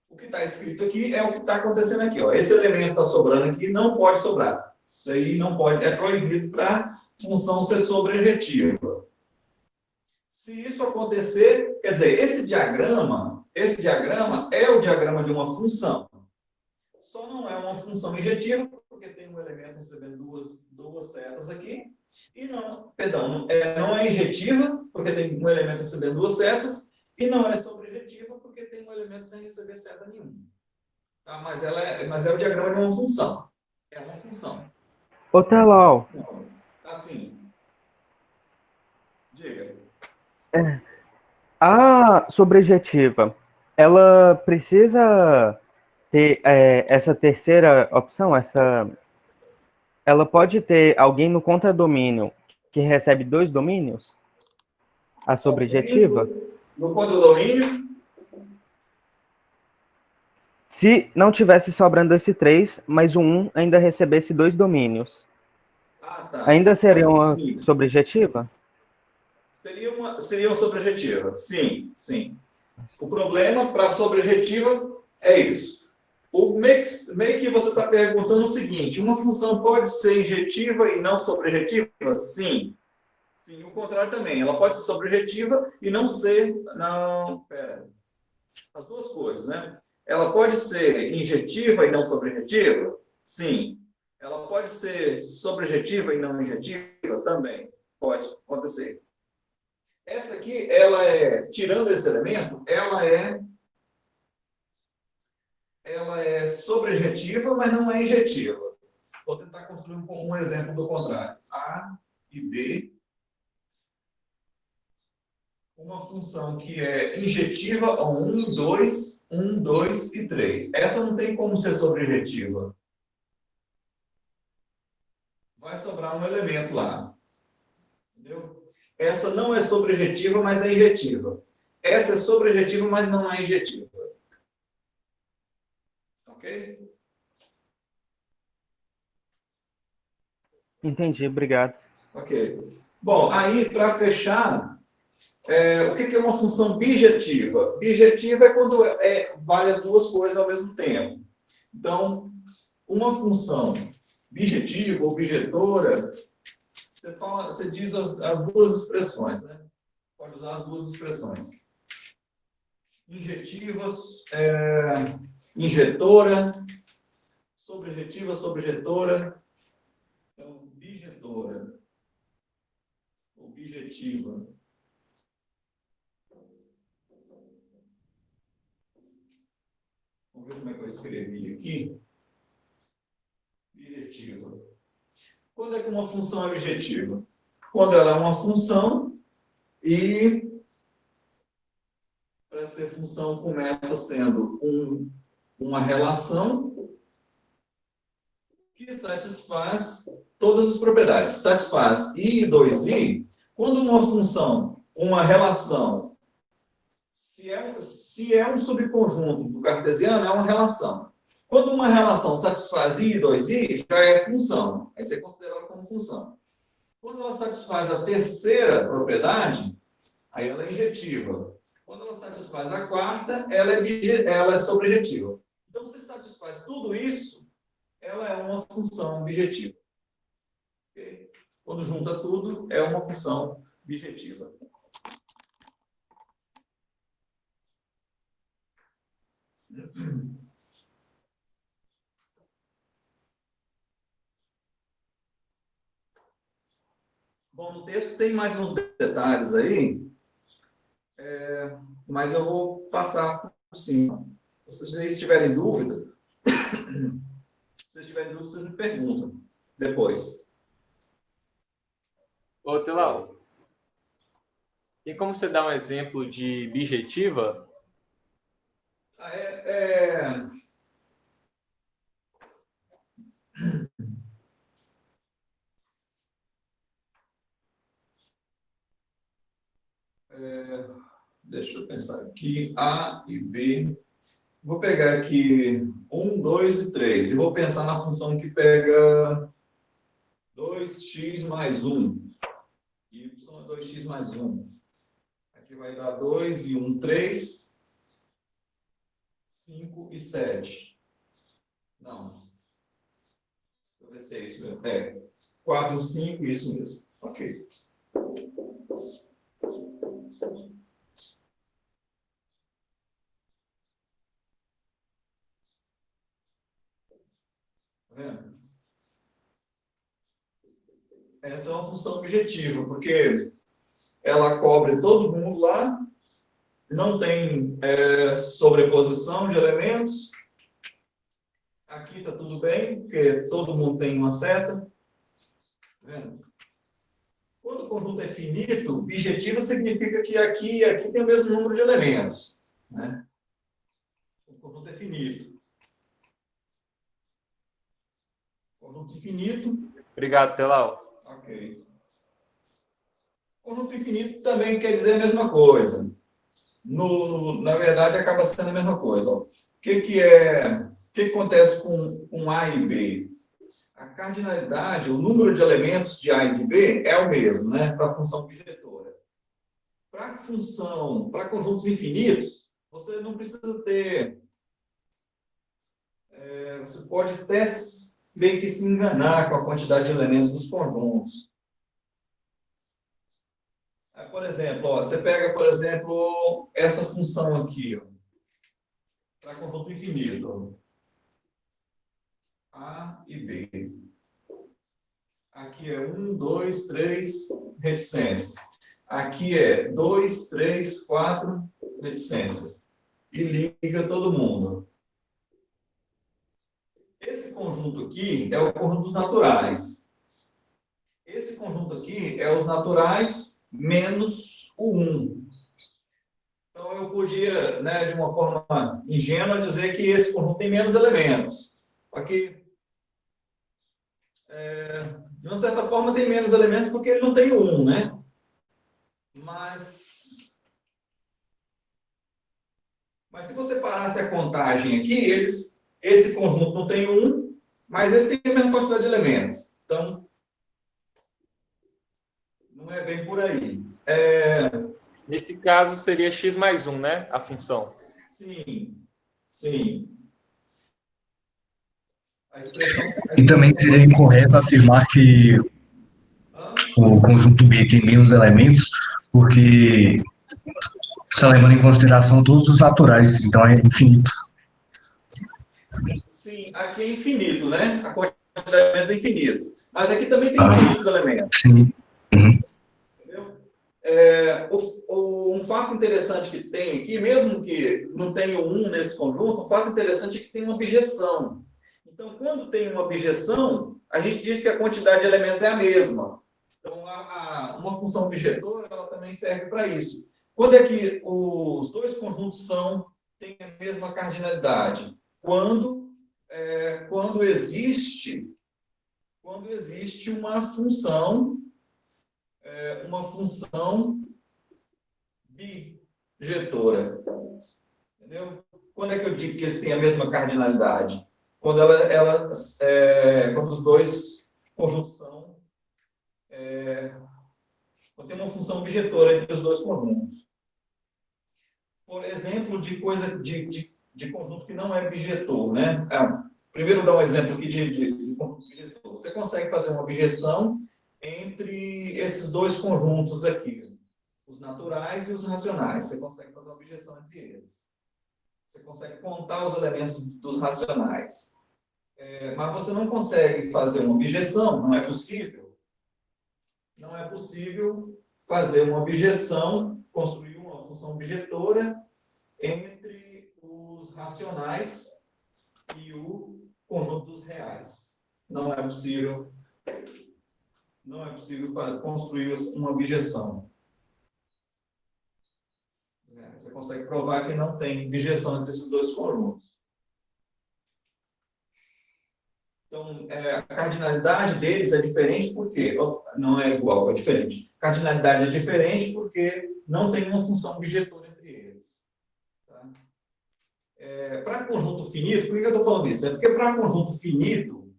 o que está escrito aqui é o que está acontecendo aqui. Ó. Esse elemento está sobrando aqui, não pode sobrar. Isso aí não pode, é proibido para a função ser sobrejetiva. Se isso acontecer, quer dizer, esse diagrama é o diagrama de uma função. Só não é uma função injetiva, porque tem um elemento recebendo duas setas aqui. E não é injetiva, porque tem um elemento recebendo duas setas. E não é sobrejetiva, porque tem um elemento sem receber seta nenhuma. Tá? Mas é o diagrama de uma função. É uma função. Ô, Telau. Assim. Diga. A sobrejetiva, ela precisa ter essa terceira opção? Ela pode ter alguém no contradomínio que recebe dois domínios? A sobrejetiva? No contradomínio? Se não tivesse sobrando esse 3, mas o 1 ainda recebesse dois domínios. Tá. Ainda seria uma sobrejetiva? Seria uma sobrejetiva. Sim, sim. O problema para a sobrejetiva é isso. Meio que você está perguntando o seguinte: uma função pode ser injetiva e não sobrejetiva? Sim. Sim, o contrário também. Ela pode ser sobrejetiva e não ser... As duas coisas, né? Ela pode ser injetiva e não sobrejetiva? Sim. Ela pode ser sobrejetiva e não injetiva? Também pode acontecer. Essa aqui, ela é, tirando esse elemento, ela é sobrejetiva, mas não é injetiva. Vou tentar construir um exemplo do contrário. A e B, uma função que é injetiva a 1, 2, 1, 2 e 3. Essa não tem como ser sobrejetiva. Vai sobrar um elemento lá. Entendeu? Essa não é sobrejetiva, mas é injetiva. Essa é sobrejetiva, mas não é injetiva. Ok? Entendi, obrigado. Ok. Bom, aí, para fechar, o que é uma função bijetiva? Bijetiva é quando vale as duas coisas ao mesmo tempo. Então, uma função bijetiva ou bijetora, você diz as duas expressões, né? Pode usar as duas expressões. Injetivas, injetora, sobrejetiva, sobrejetora. Então, bijetora ou bijetiva. Vamos ver como é que eu escrevi aqui. Bijetiva. Quando é que uma função é bijetiva? Quando ela é uma função e, para ser função, começa sendo uma relação que satisfaz todas as propriedades. Satisfaz I e 2I. Quando uma função, uma relação, se é um subconjunto do cartesiano, é uma relação. Quando uma relação satisfaz I e 2I, já é função. Aí você considera ela como função. Quando ela satisfaz a terceira propriedade, aí ela é injetiva. Quando ela satisfaz a quarta, ela é sobrejetiva. Então, se satisfaz tudo isso, ela é uma função bijetiva. Okay? Quando junta tudo, é uma função bijetiva. Bom, no texto tem mais uns detalhes aí, mas eu vou passar por cima. Se vocês tiverem dúvida, vocês me perguntam depois. Ô, Telau, tem como você dar um exemplo de bijetiva? Deixa eu pensar aqui. A e B. Vou pegar aqui 1, 2 e 3. E vou pensar na função que pega 2x mais 1. Y é 2x mais 1. Aqui vai dar 2 e 1, 3. 5 e 7. Não. Deixa eu ver se é isso mesmo. 4, 5, isso mesmo. Ok. Tá vendo? Essa é uma função objetiva, porque ela cobre todo mundo lá, não tem sobreposição de elementos. Aqui está tudo bem, porque todo mundo tem uma seta. Tá vendo? Quando o conjunto é finito, bijetivo significa que aqui e aqui tem o mesmo número de elementos. Né? O conjunto é finito. Conjunto infinito. Obrigado, Telau. Ok. Conjunto infinito também quer dizer a mesma coisa. Na verdade, acaba sendo a mesma coisa. Ó. O que acontece com A e B? A cardinalidade, o número de elementos de A e de B é o mesmo, né? Para a função bijetora. Para conjuntos infinitos, você não precisa ter... você pode até meio que se enganar com a quantidade de elementos dos conjuntos. Por exemplo, ó, você pega, por exemplo, essa função aqui, para conjunto infinito. Ó. A e B. Aqui é 1, 2, 3 reticências. aqui é 2, 3, 4 reticências. E liga todo mundo. Esse conjunto aqui é o conjunto dos naturais. Esse conjunto aqui é os naturais menos o 1. Então, eu podia, né, de uma forma ingênua, dizer que esse conjunto tem menos elementos. Só que, de uma certa forma, tem menos elementos porque ele não tem o 1, né? Mas se você parasse a contagem aqui, esse conjunto não tem o 1, mas esse tem a mesma quantidade de elementos. Então, não é bem por aí. Nesse caso, seria x mais 1, né? A função. Sim, sim. E também seria incorreto afirmar que o conjunto B tem menos elementos, porque está levando em consideração todos os naturais, então é infinito. Sim, aqui é infinito, né? A quantidade de elementos é infinito. Mas aqui também tem infinitos elementos. Sim. Uhum. Entendeu? Um fato interessante que tem aqui, mesmo que não tenha o 1 nesse conjunto, um fato interessante é que tem uma objeção. Então, quando tem uma objeção, a gente diz que a quantidade de elementos é a mesma. Então, uma função objetora, ela também serve para isso. Quando é que os dois conjuntos têm a mesma cardinalidade? Quando existe uma função bijetora. Entendeu? Quando é que eu digo que eles têm a mesma cardinalidade? Quando os dois conjuntos quando tem uma função objetora entre os dois conjuntos. Por exemplo, de conjunto que não é bijetor, né? Primeiro, dar um exemplo aqui de conjunto bijetor. Você consegue fazer uma objeção entre esses dois conjuntos aqui, os naturais e os racionais. Você consegue fazer uma objeção entre eles. Você consegue contar os elementos dos racionais. Mas você não consegue fazer uma objeção, não é possível. Não é possível fazer uma objeção, construir uma função objetora entre os racionais e o conjunto dos reais. Não é possível construir uma objeção. Você consegue provar que não tem objeção entre esses dois conjuntos. Então, a cardinalidade deles é diferente porque não é igual, é diferente. A cardinalidade é diferente porque não tem uma função objetora entre eles. Tá? Para conjunto finito, por que eu estou falando isso? Porque para conjunto finito,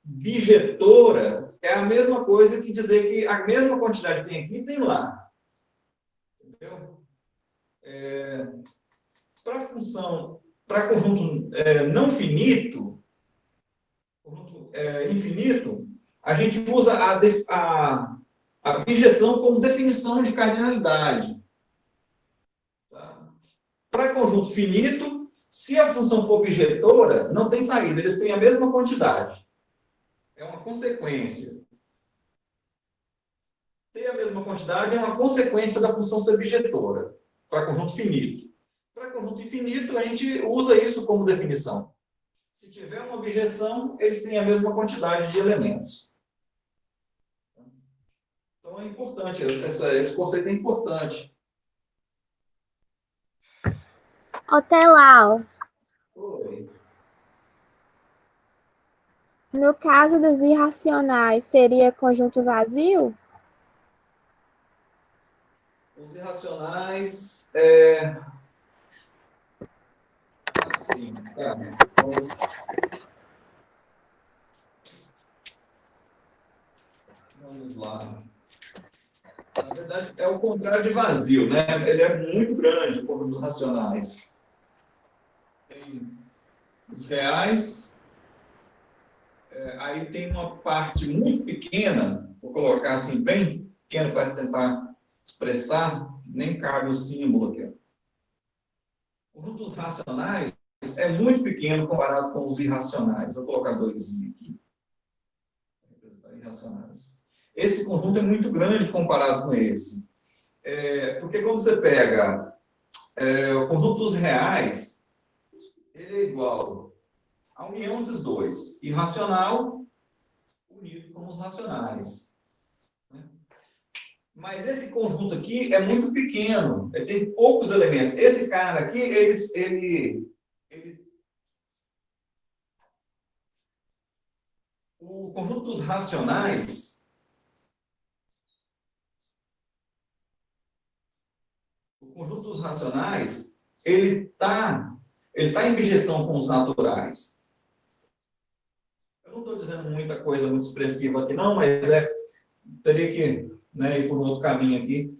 bijetora é a mesma coisa que dizer que a mesma quantidade que tem aqui tem lá. Entendeu? Para conjunto não finito, conjunto infinito, a gente usa a bijeção como definição de cardinalidade. Tá? Para conjunto finito, se a função for bijetora, não tem saída, eles têm a mesma quantidade. É uma consequência. Ter a mesma quantidade é uma consequência da função ser bijetora, para conjunto finito. Para conjunto infinito, a gente usa isso como definição. Se tiver uma objeção, eles têm a mesma quantidade de elementos. Então, é importante, esse conceito é importante. Otelau, Oi. no caso dos irracionais, seria conjunto vazio? Os irracionais assim, vamos lá. Na verdade, é o contrário de vazio, né? Ele é muito grande, o conjunto dos racionais. Tem os reais, aí tem uma parte muito pequena, vou colocar assim, bem pequena para tentar expressar, nem cabe o símbolo aqui. O conjunto dos racionais é muito pequeno comparado com os irracionais. Vou colocar 2i aqui. irracionais. Esse conjunto é muito grande comparado com esse. Porque quando você pega o conjunto dos reais, ele é igual à união desses dois. Irracional unido com os racionais. Mas esse conjunto aqui é muito pequeno, ele tem poucos elementos. Esse cara aqui, o conjunto dos racionais, ele tá em bijeção com os naturais. Eu não estou dizendo muita coisa muito expressiva aqui, não, mas teria que ir por um outro caminho aqui.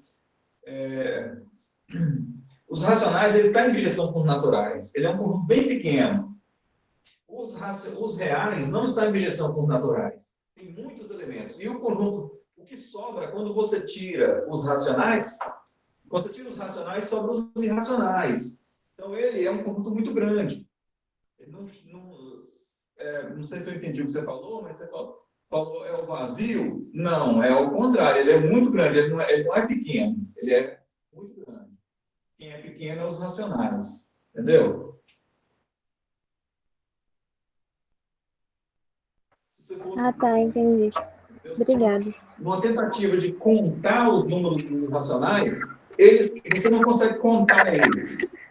Os racionais, ele está em bijeção com os naturais. Ele é um conjunto bem pequeno. Os reais não estão em bijeção com os naturais. Tem muitos elementos. E o conjunto, o que sobra, quando você tira os racionais, sobra os irracionais. Então, ele é um conjunto muito grande. Ele não sei se eu entendi o que você falou, mas você falou é o vazio? Não, é o contrário. Ele é muito grande. Ele não é pequeno. Ele é muito grande. Quem é pequeno é os racionais. Entendeu? Ah, tá, entendi. Obrigada. Numa tentativa de contar os números dos irracionais, você não consegue contar esses.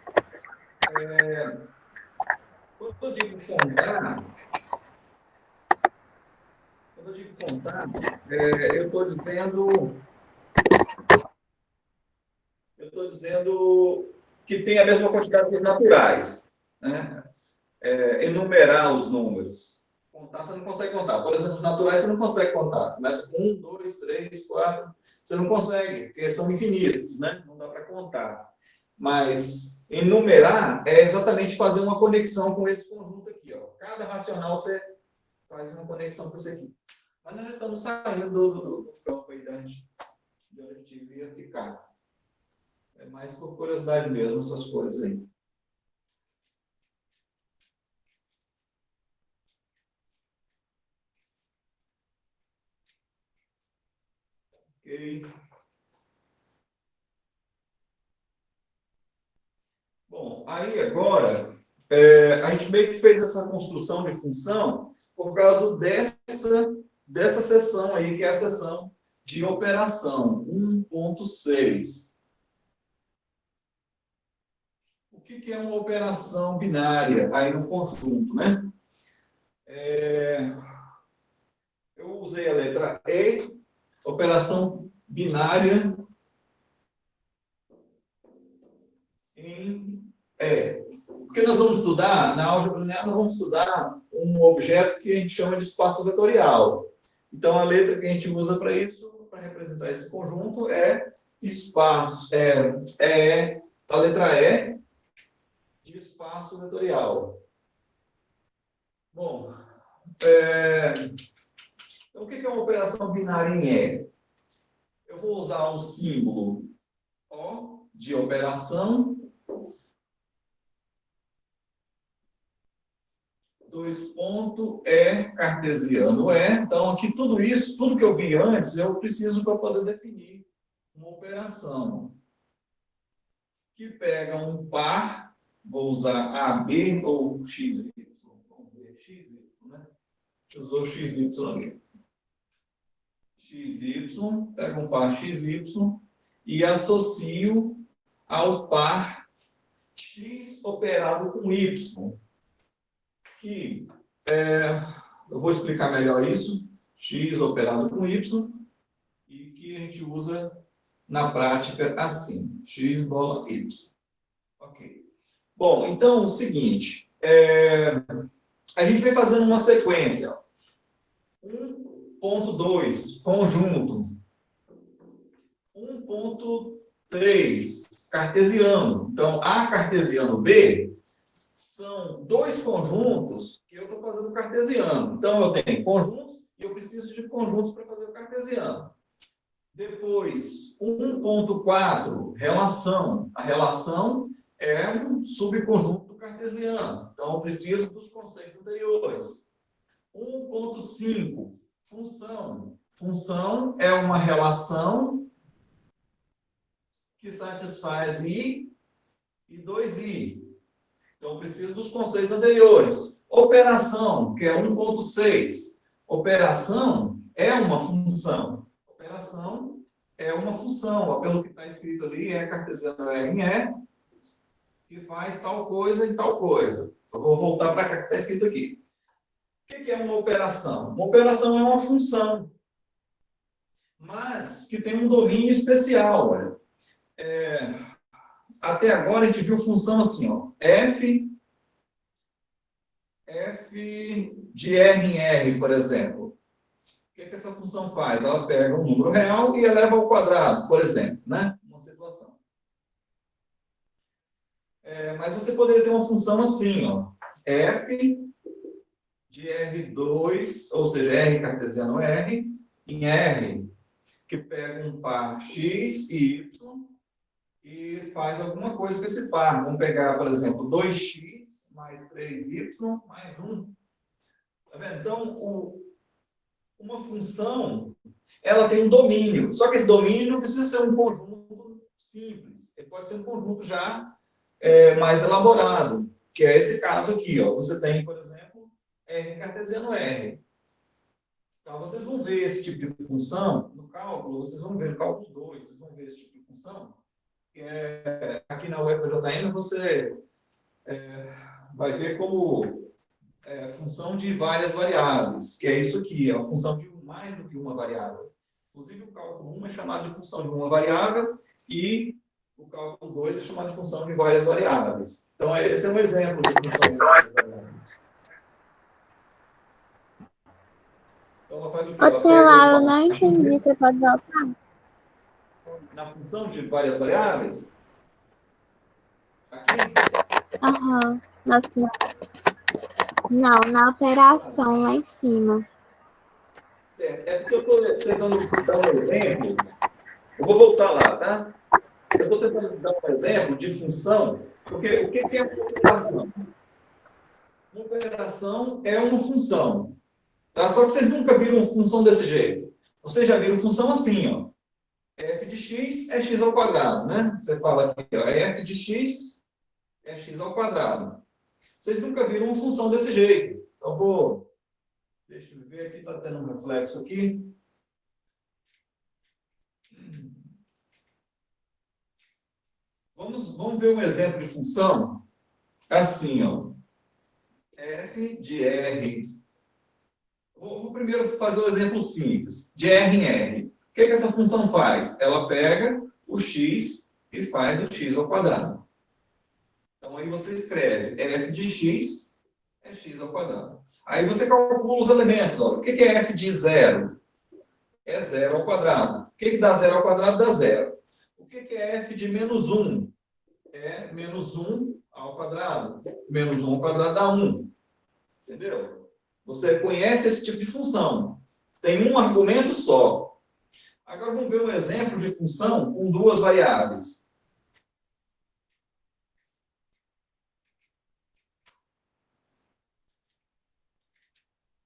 Quando eu digo contar, eu estou dizendo que tem a mesma quantidade dos naturais, né? Enumerar os números. Contar, você não consegue contar. Por exemplo, os naturais você não consegue contar. Mas 1, 2, 3, 4, você não consegue, porque são infinitos, né? Não dá para contar. Mas enumerar é exatamente fazer uma conexão com esse conjunto aqui, ó. Cada racional você faz uma conexão com isso aqui. Mas nós estamos saindo do campo aí de onde a gente devia ficar. É mais por curiosidade mesmo, essas coisas aí. Ok. Bom, aí agora, a gente meio que fez essa construção de função por causa dessa seção aí, que é a seção de operação 1.6. O que é uma operação binária aí no conjunto, né? Eu usei a letra E, operação binária em porque nós vamos estudar, na álgebra linear, nós vamos estudar um objeto que a gente chama de espaço vetorial. Então, a letra que a gente usa para isso, para representar esse conjunto, é espaço, a letra E de espaço vetorial. Bom, então, o que é uma operação binária em E? Eu vou usar um símbolo O de operação, 2 ponto cartesiano Então, aqui tudo isso, tudo que eu vi antes, eu preciso para poder definir uma operação que pega um par, vou usar AB ou XY. Vamos ver, XY, né? Usou XY aqui. XY, pega um par XY e associo ao par X operado com Y. Que eu vou explicar melhor isso, x operado com y, e que a gente usa na prática assim, x bola y. Ok. Bom, então, o seguinte, a gente vem fazendo uma sequência. 1.2, conjunto. 1.3, cartesiano. Então, A cartesiano B são dois conjuntos que eu estou fazendo cartesiano. Então, eu tenho conjuntos e eu preciso de conjuntos para fazer o cartesiano. Depois, 1.4, relação. A relação é um subconjunto do cartesiano. Então, eu preciso dos conceitos anteriores. 1.5, Função. Função é uma relação que satisfaz I e 2I. Então, preciso dos conceitos anteriores. Operação, que é 1.6. Operação é uma função. Operação é uma função. Pelo que está escrito ali, é cartesiano em E, que faz tal coisa e tal coisa. Eu vou voltar para cá que está escrito aqui. O que é uma operação? Uma operação é uma função, mas que tem um domínio especial. Olha. Até agora a gente viu função assim, ó, F de R em R, por exemplo. O que essa função faz? Ela pega um número real e eleva ao quadrado, por exemplo, né? Uma situação. Mas você poderia ter uma função assim, ó, F de R2, ou seja, R cartesiano R, em R, que pega um par X e Y e faz alguma coisa com esse par. Vamos pegar, por exemplo, 2x mais 3y mais 1. Tá vendo? Então, uma função, ela tem um domínio. Só que esse domínio não precisa ser um conjunto simples. Ele pode ser um conjunto já mais elaborado, que é esse caso aqui. Ó. Você tem, por exemplo, R cartesiano R. Então, vocês vão ver esse tipo de função no cálculo, vocês vão ver no cálculo 2, vocês vão ver esse tipo de função. Aqui na UFJM você vai ver como função de várias variáveis, que é isso aqui, é uma função de mais do que uma variável. Inclusive, o cálculo 1 é chamado de função de uma variável e o cálculo 2 é chamado de função de várias variáveis. Então, esse é um exemplo de função de várias variáveis. Então, ela faz o quê? Até lá eu não entendi, você pode voltar? Na função de várias variáveis? Aqui? Aham. Não, na operação lá em cima. Certo. É porque eu estou tentando dar um exemplo. Eu vou voltar lá, tá? Eu estou tentando dar um exemplo de função, porque o que é uma operação? Uma operação é uma função. Tá? Só que vocês nunca viram função desse jeito. Vocês já viram função assim, ó. F de x é x ao quadrado, né? Você fala aqui, ó, f de x é x ao quadrado. Vocês nunca viram uma função desse jeito. Então, deixa eu ver aqui, está tendo um reflexo aqui. Vamos ver um exemplo de função assim, ó. F de R. Vou primeiro fazer um exemplo simples. De R em R. O que essa função faz? Ela pega o x e faz o x ao quadrado. Então, aí você escreve f de x é x ao quadrado. Aí você calcula os elementos. Ó. O que é f de 0? É 0 ao quadrado. O que dá 0 ao quadrado? Dá 0. O que é f de menos 1? É menos 1 ao quadrado. Menos 1 ao quadrado dá 1. Entendeu? Você conhece esse tipo de função. Tem um argumento só. Agora vamos ver um exemplo de função com duas variáveis.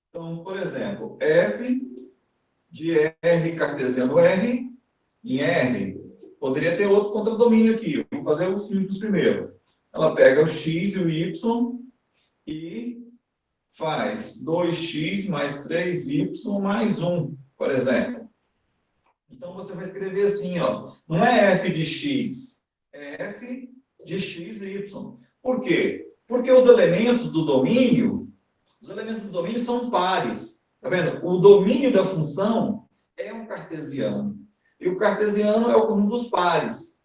Então, por exemplo, f de R cartesiano R em R, poderia ter outro contradomínio aqui. Vamos fazer o simples primeiro. Ela pega o x e o y e faz 2x mais 3y mais 1, por exemplo. Então, você vai escrever assim, ó. Não é f de x, é f de x e y. Por quê? Porque os elementos do domínio são pares. Tá vendo? O domínio da função é um cartesiano. E o cartesiano é o conjunto dos pares.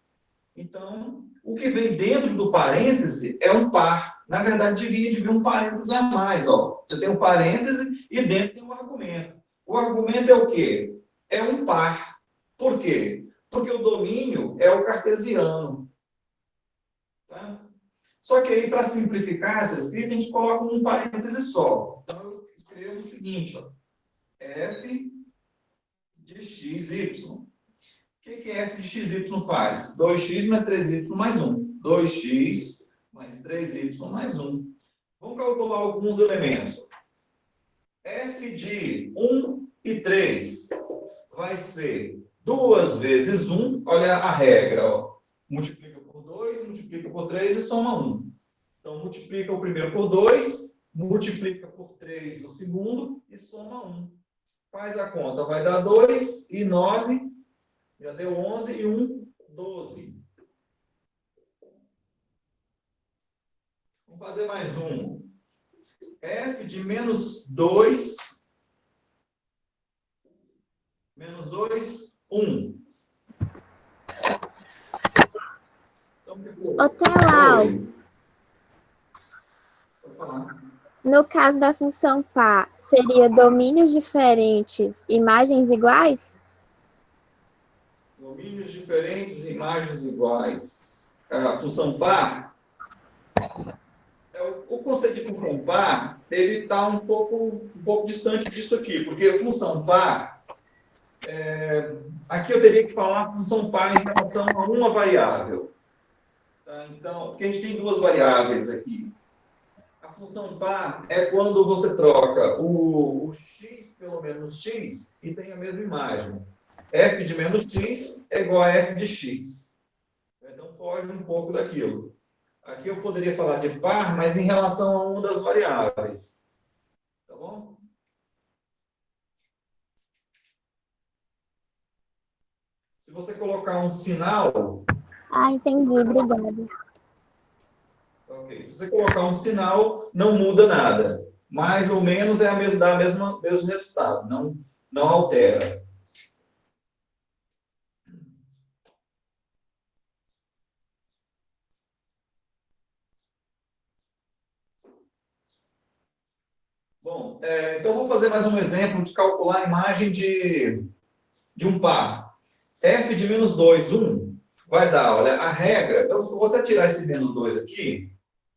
Então, o que vem dentro do parêntese é um par. Na verdade, devia vir um parêntese a mais. Ó. Você tem um parêntese e dentro tem um argumento. O argumento é o quê? É um par. Por quê? Porque o domínio é o cartesiano. Tá? Só que aí, para simplificar essa escrita, a gente coloca um parêntese só. Então, eu escrevo o seguinte, ó. F de x, y. O que f de x, y faz? 2x mais 3y mais 1. 2x mais 3y mais 1. Vamos calcular alguns elementos. F de 1 e 3 vai ser 2 vezes 1, olha a regra, ó. Multiplica por 2, multiplica por 3 e soma 1. Então, multiplica o primeiro por 2, multiplica por 3 o segundo e soma 1. Faz a conta, vai dar 2 e 9, já deu 11 e 1, 12. Vamos fazer mais um. F de menos 2, 1. Então, Ô, Telau, pode falar. no caso da função par, seria domínios diferentes, imagens iguais? Domínios diferentes, imagens iguais. A função par, o conceito de função par, ele está um pouco distante disso aqui, porque a função par, aqui eu teria que falar função par em relação a uma variável. Tá? Então, porque a gente tem duas variáveis aqui. A função par é quando você troca o x pelo menos x e tem a mesma imagem. F de menos x é igual a f de x. Então, foge um pouco daquilo. Aqui eu poderia falar de par, mas em relação a uma das variáveis. Tá bom? Se você colocar um sinal... Ah, entendi, obrigada. Ok. Se você colocar um sinal, não muda nada. Mais ou menos é dá o mesmo resultado. Não altera. Bom, então vou fazer mais um exemplo de calcular a imagem de um par. F de menos 2, 1, vai dar, olha, a regra, eu vou até tirar esse menos 2 aqui,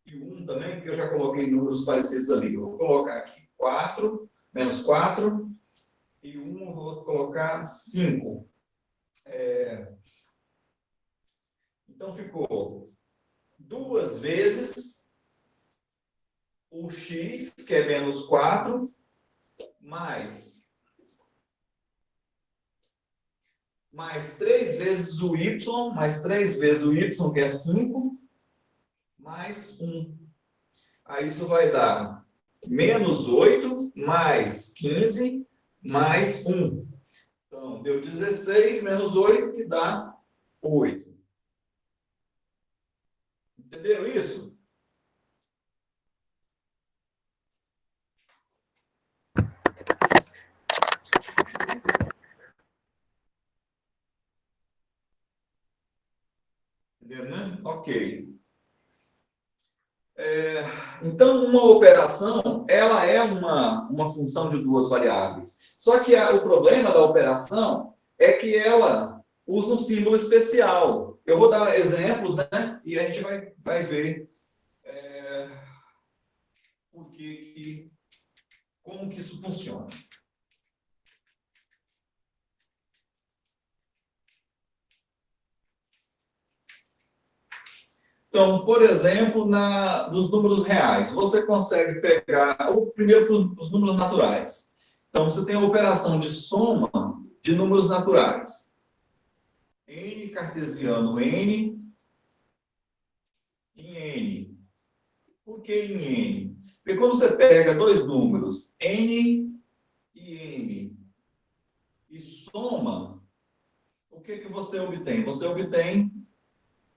e o 1 também, porque eu já coloquei números parecidos ali. Eu vou colocar aqui 4, menos 4, e 1 eu vou colocar 5. Então ficou 2 vezes o x, que é menos 4, mais 3 vezes o y, mais 3 vezes o y, que é 5, mais 1. Aí isso vai dar menos 8, mais 15, mais 1. Então, deu 16 menos 8, que dá 8. Entenderam isso? Entenderam, né? Ok. Então, uma operação, ela é uma função de duas variáveis. Só que o problema da operação é que ela usa um símbolo especial. Eu vou dar exemplos, né? E a gente vai ver como que isso funciona. Então, por exemplo, nos números reais, você consegue pegar, primeiro, os números naturais. Então, você tem a operação de soma de números naturais. N cartesiano N em N. Por que em N? Porque quando você pega dois números, N e M, e soma, o que você obtém? Você obtém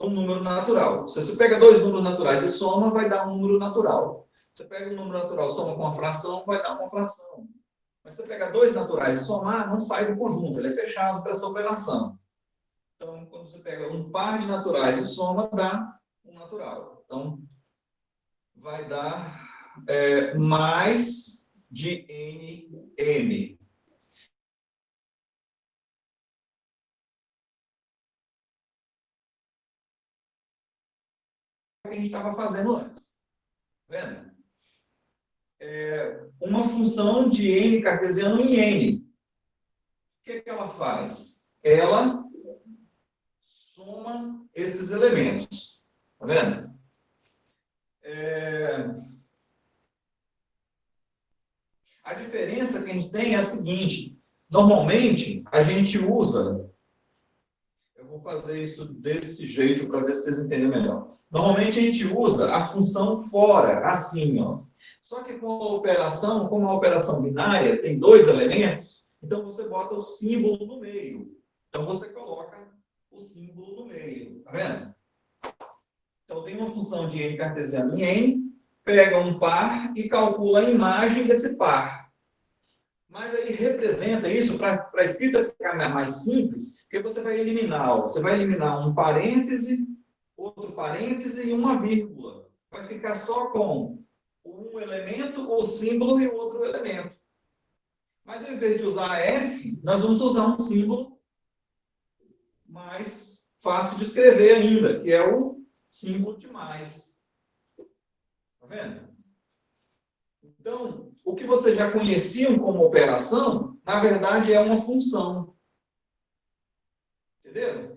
um número natural. Se você pega dois números naturais e soma, vai dar um número natural. Você pega um número natural, soma com uma fração, vai dar uma fração. Mas se você pega dois naturais e somar, não sai do conjunto, ele é fechado para essa operação. Então, quando você pega um par de naturais e soma, dá um natural. Então, vai dar mais de NM. Que a gente estava fazendo antes. Tá vendo? Uma função de n cartesiano em n. O que ela faz? Ela soma esses elementos. Tá vendo? A diferença que a gente tem é a seguinte: Normalmente, a gente usa... Eu vou fazer isso desse jeito para ver se vocês entendem melhor. Normalmente, a gente usa a função fora, assim, ó. Só que com a operação, como a operação binária tem 2 elementos, então você bota o símbolo no meio. Então, você coloca o símbolo no meio. Tá vendo? Então, tem uma função de n cartesiano em n, pega um par e calcula a imagem desse par. Mas aí representa isso, para a escrita ficar mais simples, porque você vai eliminar, ó, você vai eliminar um parêntese, outro parêntese e uma vírgula. Vai ficar só com um elemento, o símbolo e o outro elemento. Mas ao invés de usar F, nós vamos usar um símbolo mais fácil de escrever ainda, que é o símbolo de mais. Tá vendo? Então, o que vocês já conheciam como operação, na verdade é uma função. Entenderam?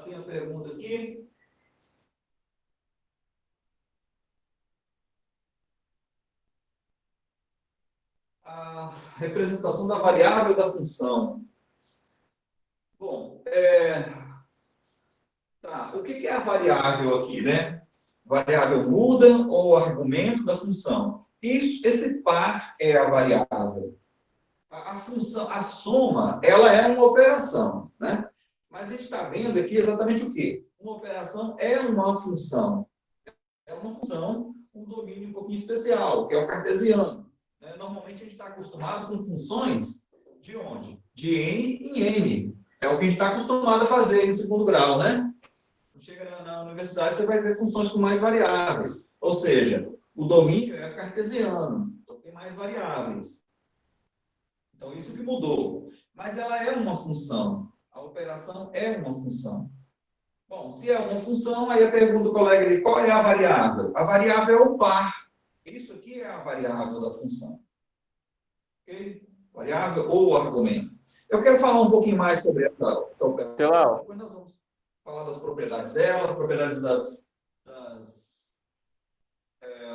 Tem uma pergunta aqui. A representação da variável e da função. Bom, o que é a variável aqui, né? Variável muda ou argumento da função. Esse par é a variável. A função, a soma, ela é uma operação, né? Mas a gente está vendo aqui exatamente o quê? Uma operação é uma função. É uma função com um domínio um pouquinho especial, que é o cartesiano. Normalmente a gente está acostumado com funções de onde? De n em n. É o que a gente está acostumado a fazer no segundo grau, né? Chega na universidade, você vai ver funções com mais variáveis. Ou seja, o domínio é cartesiano, então tem mais variáveis. Então, isso que mudou. Mas ela é uma função. A operação é uma função. Bom, se é uma função, aí eu pergunto ao colega ali, qual é a variável? A variável é o par. Isso aqui é a variável da função. Ok? Variável ou argumento. Eu quero falar um pouquinho mais sobre essa operação. Depois nós vamos falar das propriedades dela, propriedades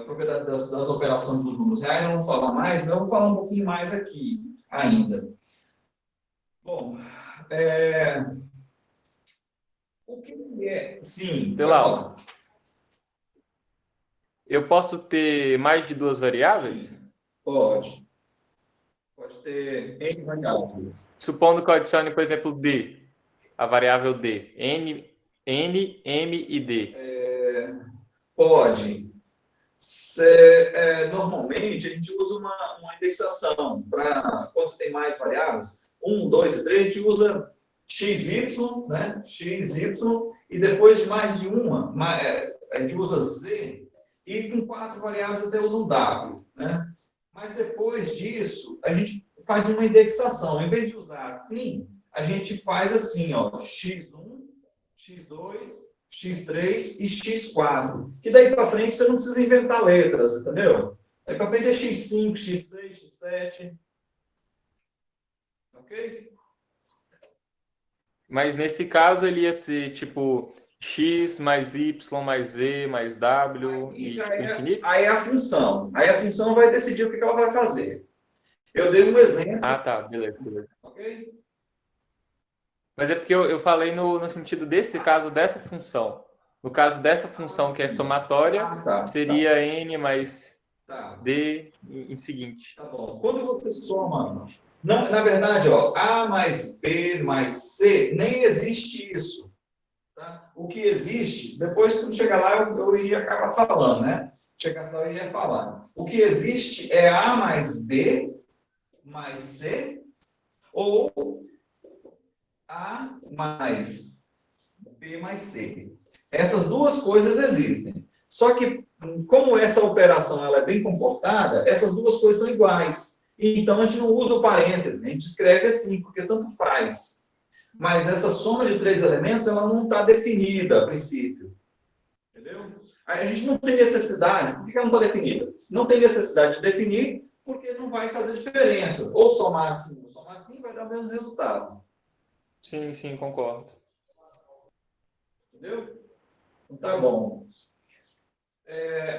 propriedades das operações dos números reais. Não vou falar mais, mas eu vou falar um pouquinho mais aqui ainda. Bom, o que é... Sim, Telau, eu posso ter mais de 2 variáveis? Pode. Pode ter N variáveis. Supondo que eu adicione, por exemplo, D, a variável D. N, M e D. Pode. Normalmente, a gente usa uma indexação. Quando você tem mais variáveis, 1, 2 e 3, a gente usa XY, né? XY, e depois de mais de uma, a gente usa Z, e com 4 variáveis até usa um W, né? Mas depois disso, a gente faz uma indexação. Em vez de usar assim, a gente faz assim, ó, X1, X2, X3 e X4. Que daí para frente você não precisa inventar letras, entendeu? Daí para frente é X5, X6, X7. Ok? Mas nesse caso ele ia ser tipo X mais Y mais Z mais W e tipo infinito? Aí é a função. Aí a função vai decidir o que ela vai fazer. Eu dei um exemplo. Ah, tá. Beleza, beleza. Ok? Mas é porque eu falei no sentido desse caso, dessa função. No caso dessa função que é somatória, seria N mais D em seguinte. Tá bom. Quando você soma... na verdade, ó, A mais B mais C, nem existe isso. Tá? O que existe, depois quando chegar lá eu iria acabar falando, né? Chegasse lá eu iria falar. O que existe é A mais B mais C ou A mais B mais C. Essas duas coisas existem. Só que, como essa operação ela é bem comportada, essas duas coisas são iguais. Então, a gente não usa o parêntese, a gente escreve assim, porque tanto faz. Mas essa soma de 3 elementos, ela não está definida a princípio. Entendeu? A gente não tem necessidade. Por que ela não está definida? Não tem necessidade de definir, porque não vai fazer diferença. Ou somar assim vai dar o mesmo resultado. Sim, sim, concordo. Entendeu? Então, tá bom.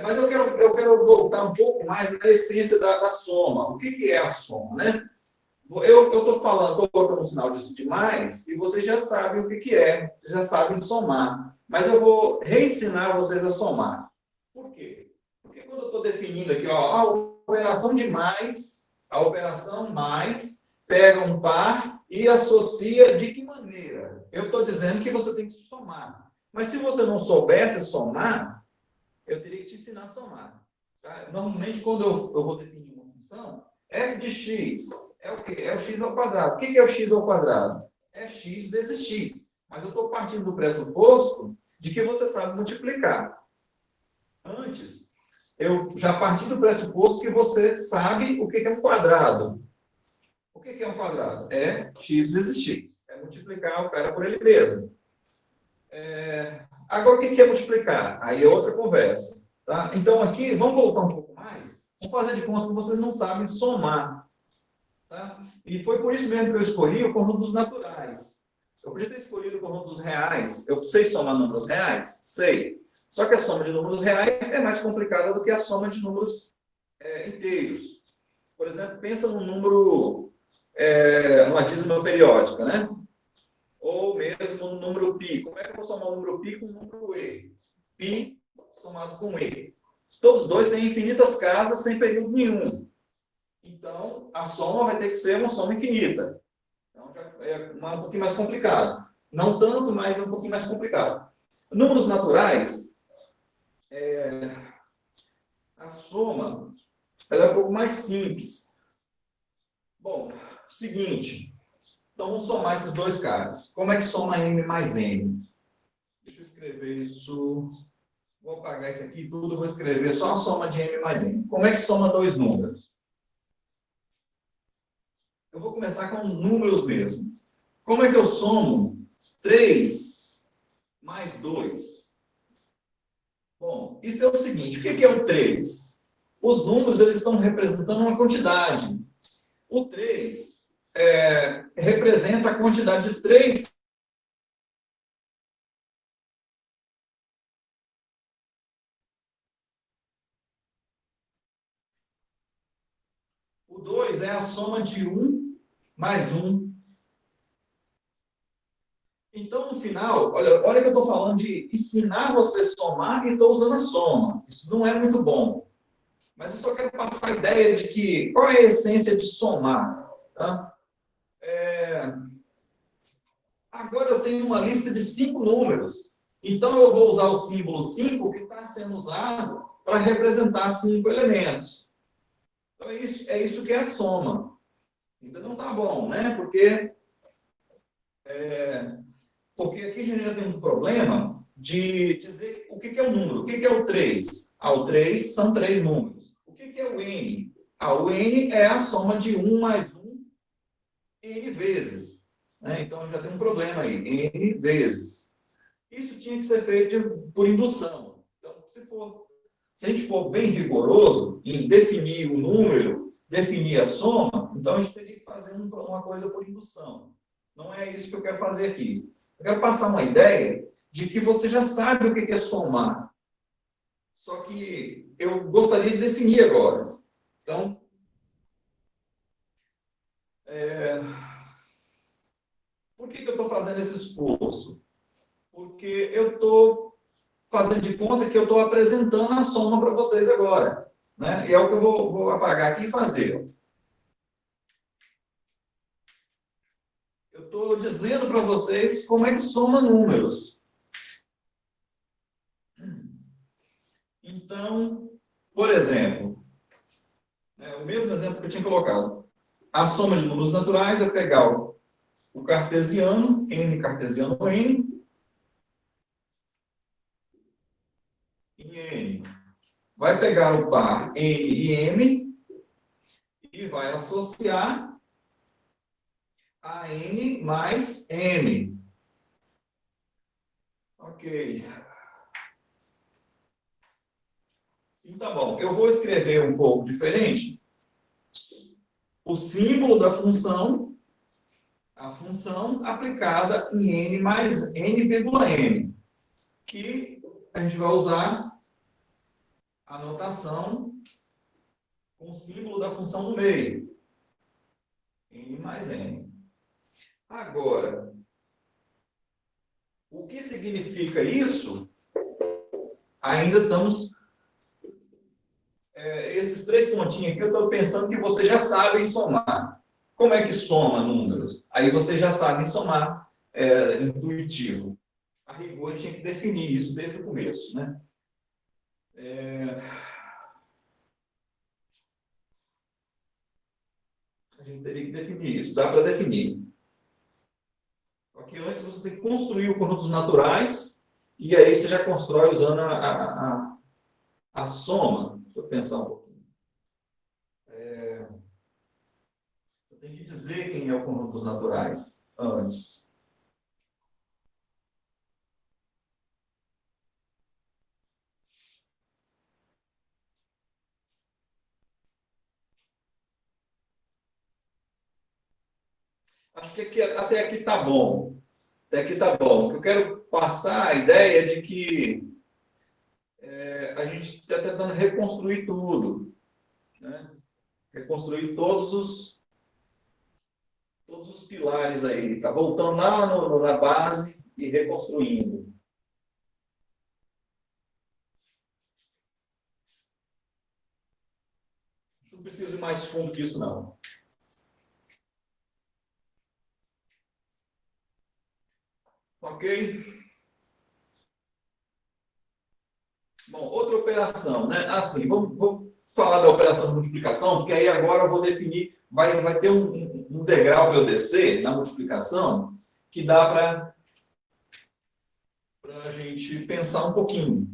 Mas eu quero voltar um pouco mais na essência da soma. O que é a soma, né? Eu estou colocando um sinal de mais, e vocês já sabem o que é, vocês já sabem somar. Mas eu vou reensinar vocês a somar. Por quê? Porque quando eu estou definindo aqui, ó, a operação de mais, a operação mais, pega um par e associa de que maneira? Eu estou dizendo que você tem que somar. Mas se você não soubesse somar, eu teria que te ensinar a somar. Tá? Normalmente, quando eu vou definir uma função, f de x é o quê? É o x ao quadrado. O que é o x ao quadrado? É x vezes x. Mas eu estou partindo do pressuposto de que você sabe multiplicar. Antes, eu já parti do pressuposto que você sabe o que é um quadrado. O que é um quadrado? É x vezes x. É multiplicar o cara por ele mesmo. Agora, o que é multiplicar? Aí é outra conversa. Tá? Então, aqui, vamos voltar um pouco mais. Vamos fazer de conta que vocês não sabem somar. Tá? E foi por isso mesmo que eu escolhi o conjunto dos naturais. Eu podia ter escolhido o conjunto dos reais. Eu sei somar números reais? Sei. Só que a soma de números reais é mais complicada do que a soma de números inteiros. Por exemplo, pensa num número, numa dízima periódica, né? Ou mesmo no número π. Como é que eu vou somar o número π com o número e? Π somado com e. Todos os dois têm infinitas casas sem período nenhum. Então, a soma vai ter que ser uma soma infinita. Então, já é um pouquinho mais complicado. Não tanto, mas é um pouquinho mais complicado. Números naturais, a soma ela é um pouco mais simples. Bom, seguinte. Então, vamos somar esses dois caras. Como é que soma m mais n? Deixa eu escrever isso. Vou apagar isso aqui tudo, vou escrever só a soma de m mais n. Como é que soma dois números? Eu vou começar com números mesmo. Como é que eu somo 3 mais 2? Bom, isso é o seguinte, o que é o 3? Os números eles estão representando uma quantidade. O 3 representa a quantidade de 3. O 2 é a soma de 1 mais 1. Então, no final, olha que eu estou falando de ensinar você a somar e estou usando a soma. Isso não é muito bom. Mas eu só quero passar a ideia de que qual é a essência de somar. Tá? Agora eu tenho uma lista de 5 números. Então, eu vou usar o símbolo 5 que está sendo usado para representar 5 elementos. Então, é isso que é a soma. Ainda não está bom, né? Porque aqui a gente já tem um problema de dizer o que é o número. O que é o 3? O 3 são 3 números. O que é o n? O n é a soma de 1 mais 1, n vezes. Né? Então, já tem um problema aí. N vezes. Isso tinha que ser feito por indução. Então, se a gente for bem rigoroso em definir o número, definir a soma, então a gente teria que fazer uma coisa por indução. Não é isso que eu quero fazer aqui. Eu quero passar uma ideia de que você já sabe o que é somar. Só que eu gostaria de definir agora. Então, por que eu estou fazendo esse esforço? Porque eu estou fazendo de conta que eu estou apresentando a soma para vocês agora. Né? E é o que eu vou apagar aqui e fazer. Eu estou dizendo para vocês como é que soma números. Então, por exemplo, o mesmo exemplo que eu tinha colocado. A soma de números naturais é pegar o cartesiano, n cartesiano n, em n. Vai pegar o par n e m e vai associar a n mais m. Ok. Sim, tá bom. Eu vou escrever um pouco diferente. O símbolo da função, a função aplicada em n mais n, que a gente vai usar a notação com o símbolo da função no meio. N mais M. Agora, o que significa isso? Ainda estamos... esses 3 pontinhos aqui, eu estou pensando que vocês já sabem somar. Como é que soma números? Aí vocês já sabem somar intuitivo. A rigor, tinha que definir isso desde o começo, né? A gente teria que definir isso. Dá para definir. Só que antes você tem que construir o conjunto dos naturais e aí você já constrói usando a soma. Deixa eu pensar um pouquinho. Você tem que dizer quem é o conjunto dos naturais antes. Acho que até aqui está bom. Até aqui está bom. Eu quero passar a ideia de que a gente está tentando reconstruir tudo, né? Reconstruir todos os pilares aí. Está voltando lá na base e reconstruindo. Não preciso ir mais fundo que isso, não. Ok? Bom, outra operação, né? Assim, vamos falar da operação de multiplicação, porque aí agora eu vou definir, vai ter um degrau para eu descer na multiplicação, que dá para a gente pensar um pouquinho.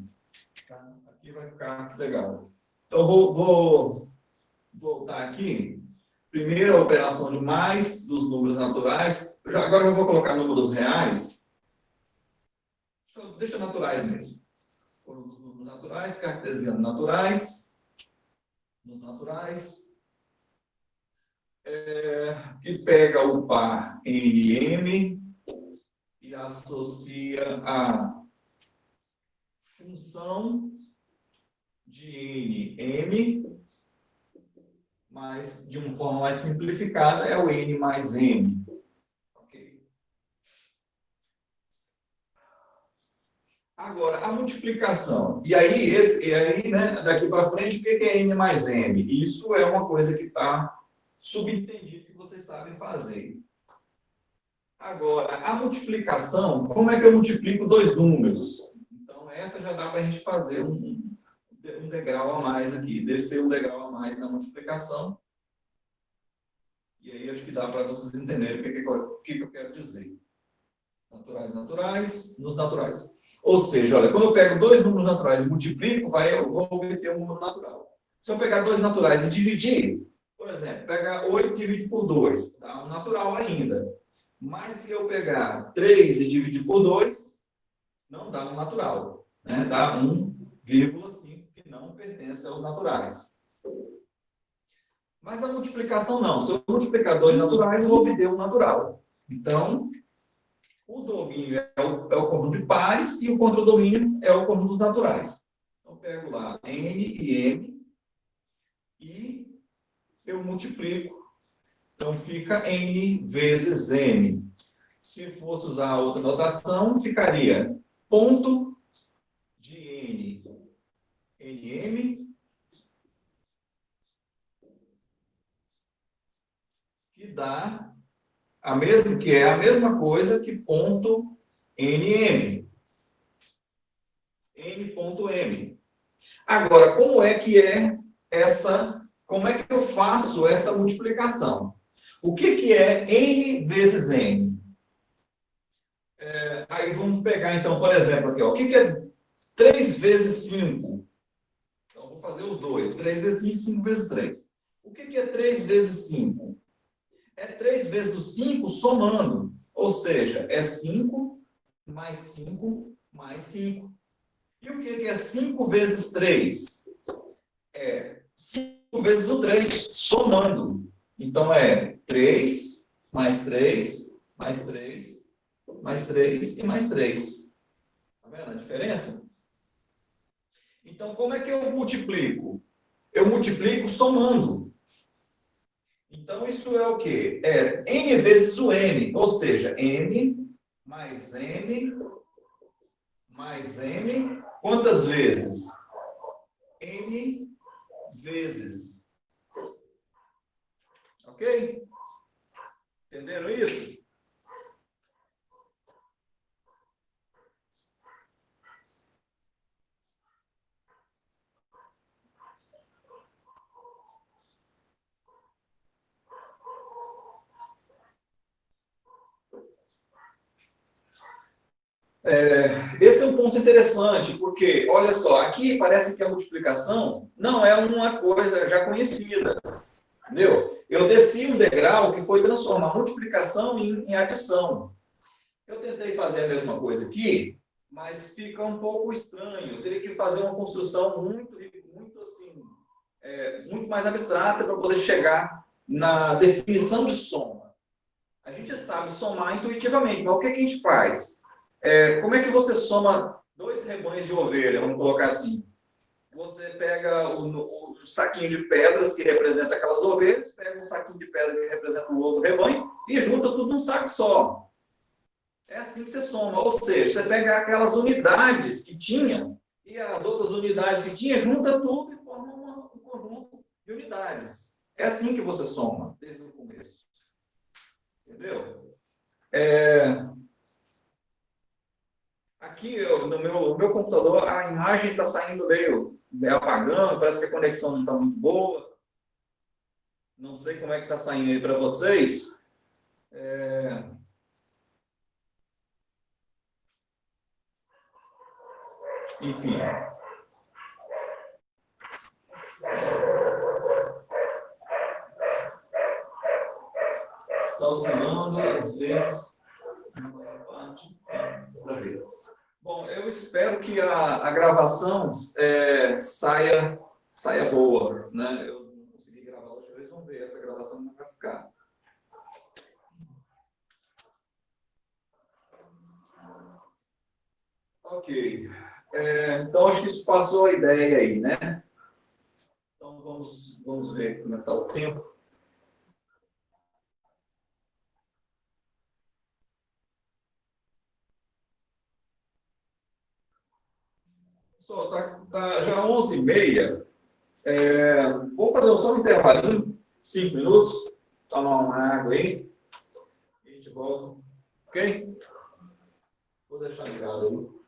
Tá? Aqui vai ficar legal. Então, vou voltar aqui. Primeiro, a operação de mais dos números naturais. Agora eu vou colocar números reais. Deixa naturais mesmo. Os números naturais, cartesianos naturais. Nos naturais. Que pega o par NM e associa a função de NM, mas de uma forma mais simplificada é o N mais M. Okay. Agora, a multiplicação. E aí, né, daqui para frente, o que é N mais M? Isso é uma coisa que está subentendido que vocês sabem fazer. Agora, a multiplicação, como é que eu multiplico 2 números? Então, essa já dá para a gente fazer um degrau a mais aqui, descer um degrau a mais na multiplicação. E aí, acho que dá para vocês entenderem o que eu quero dizer. Naturais, naturais, nos naturais. Ou seja, olha, quando eu pego 2 números naturais e multiplico, eu vou obter um número natural. Se eu pegar 2 naturais e dividir, por exemplo, pegar 8 e dividir por 2, dá um natural ainda. Mas se eu pegar 3 e dividir por 2, não dá um natural. Né? Dá 1,5, que não pertence aos naturais. Mas a multiplicação não. Se eu multiplicar 2 naturais, eu vou obter um natural. Então, o domínio é o conjunto de pares e o contradomínio é o conjunto dos naturais. Então, eu pego lá N e M e eu multiplico. Então, fica N vezes M. Se fosse usar a outra notação, ficaria ponto de N, NM, que dá a mesma coisa que ponto NM. N.M. Agora, como é que eu faço essa multiplicação? O que é N vezes N? Aí vamos pegar, então, por exemplo, aqui, ó, o que é 3 vezes 5? Então, vou fazer os dois. 3 vezes 5, 5 vezes 3. O que é 3 vezes 5? É 3 vezes o 5 somando. Ou seja, é 5 mais 5 mais 5. E o que é 5 vezes 3? É 5 vezes o 3, somando. Então, é 3, mais 3, mais 3, mais 3 e mais 3. Está vendo a diferença? Então, como é que eu multiplico? Eu multiplico somando. Então, isso é o quê? É n vezes o m, ou seja, m mais m mais m, quantas vezes? N vezes. Ok? Entenderam isso? Esse é um ponto interessante, porque, olha só, aqui parece que a multiplicação não é uma coisa já conhecida, entendeu? Eu desci um degrau que foi transformar multiplicação em adição. Eu tentei fazer a mesma coisa aqui, mas fica um pouco estranho. Eu teria que fazer uma construção muito assim, muito mais abstrata para poder chegar na definição de soma. A gente sabe somar intuitivamente, mas o que a gente faz? Como é que você soma dois rebanhos de ovelha, vamos colocar assim? Você pega o saquinho de pedras que representa aquelas ovelhas, pega um saquinho de pedra que representa o outro rebanho e junta tudo num saco só. É assim que você soma. Ou seja, você pega aquelas unidades que tinha e as outras unidades que tinha, junta tudo e forma um conjunto de unidades. É assim que você soma, desde o começo. Entendeu? Aqui no meu computador, a imagem está saindo meio apagando, parece que a conexão não está muito boa. Não sei como é que está saindo aí para vocês. Enfim. Está oscilando, às vezes. Bom, eu espero que a gravação saia boa, né? Eu não consegui gravar a outra vez, vamos ver essa gravação como vai ficar. Ok. Então, acho que isso passou a ideia aí, né? Então, vamos ver como está o tempo. Pessoal, tá já 11h30. Vou fazer só um intervalinho, 5 minutos, tomar uma água aí, e a gente volta. Ok? Vou deixar ligado aí.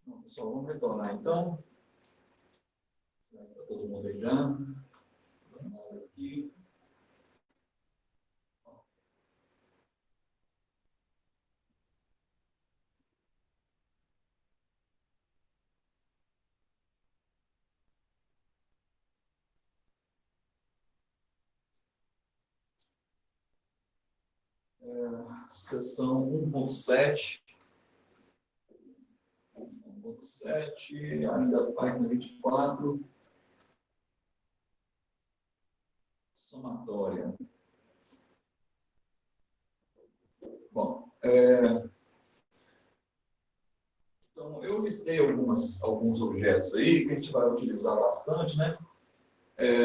Bom, pessoal, vamos retornar então. Está todo mundo aí já. Vamos aqui. Seção 1.7. 1.7, ainda página 24. Somatória. Bom, então eu listei alguns objetos aí que a gente vai utilizar bastante, né?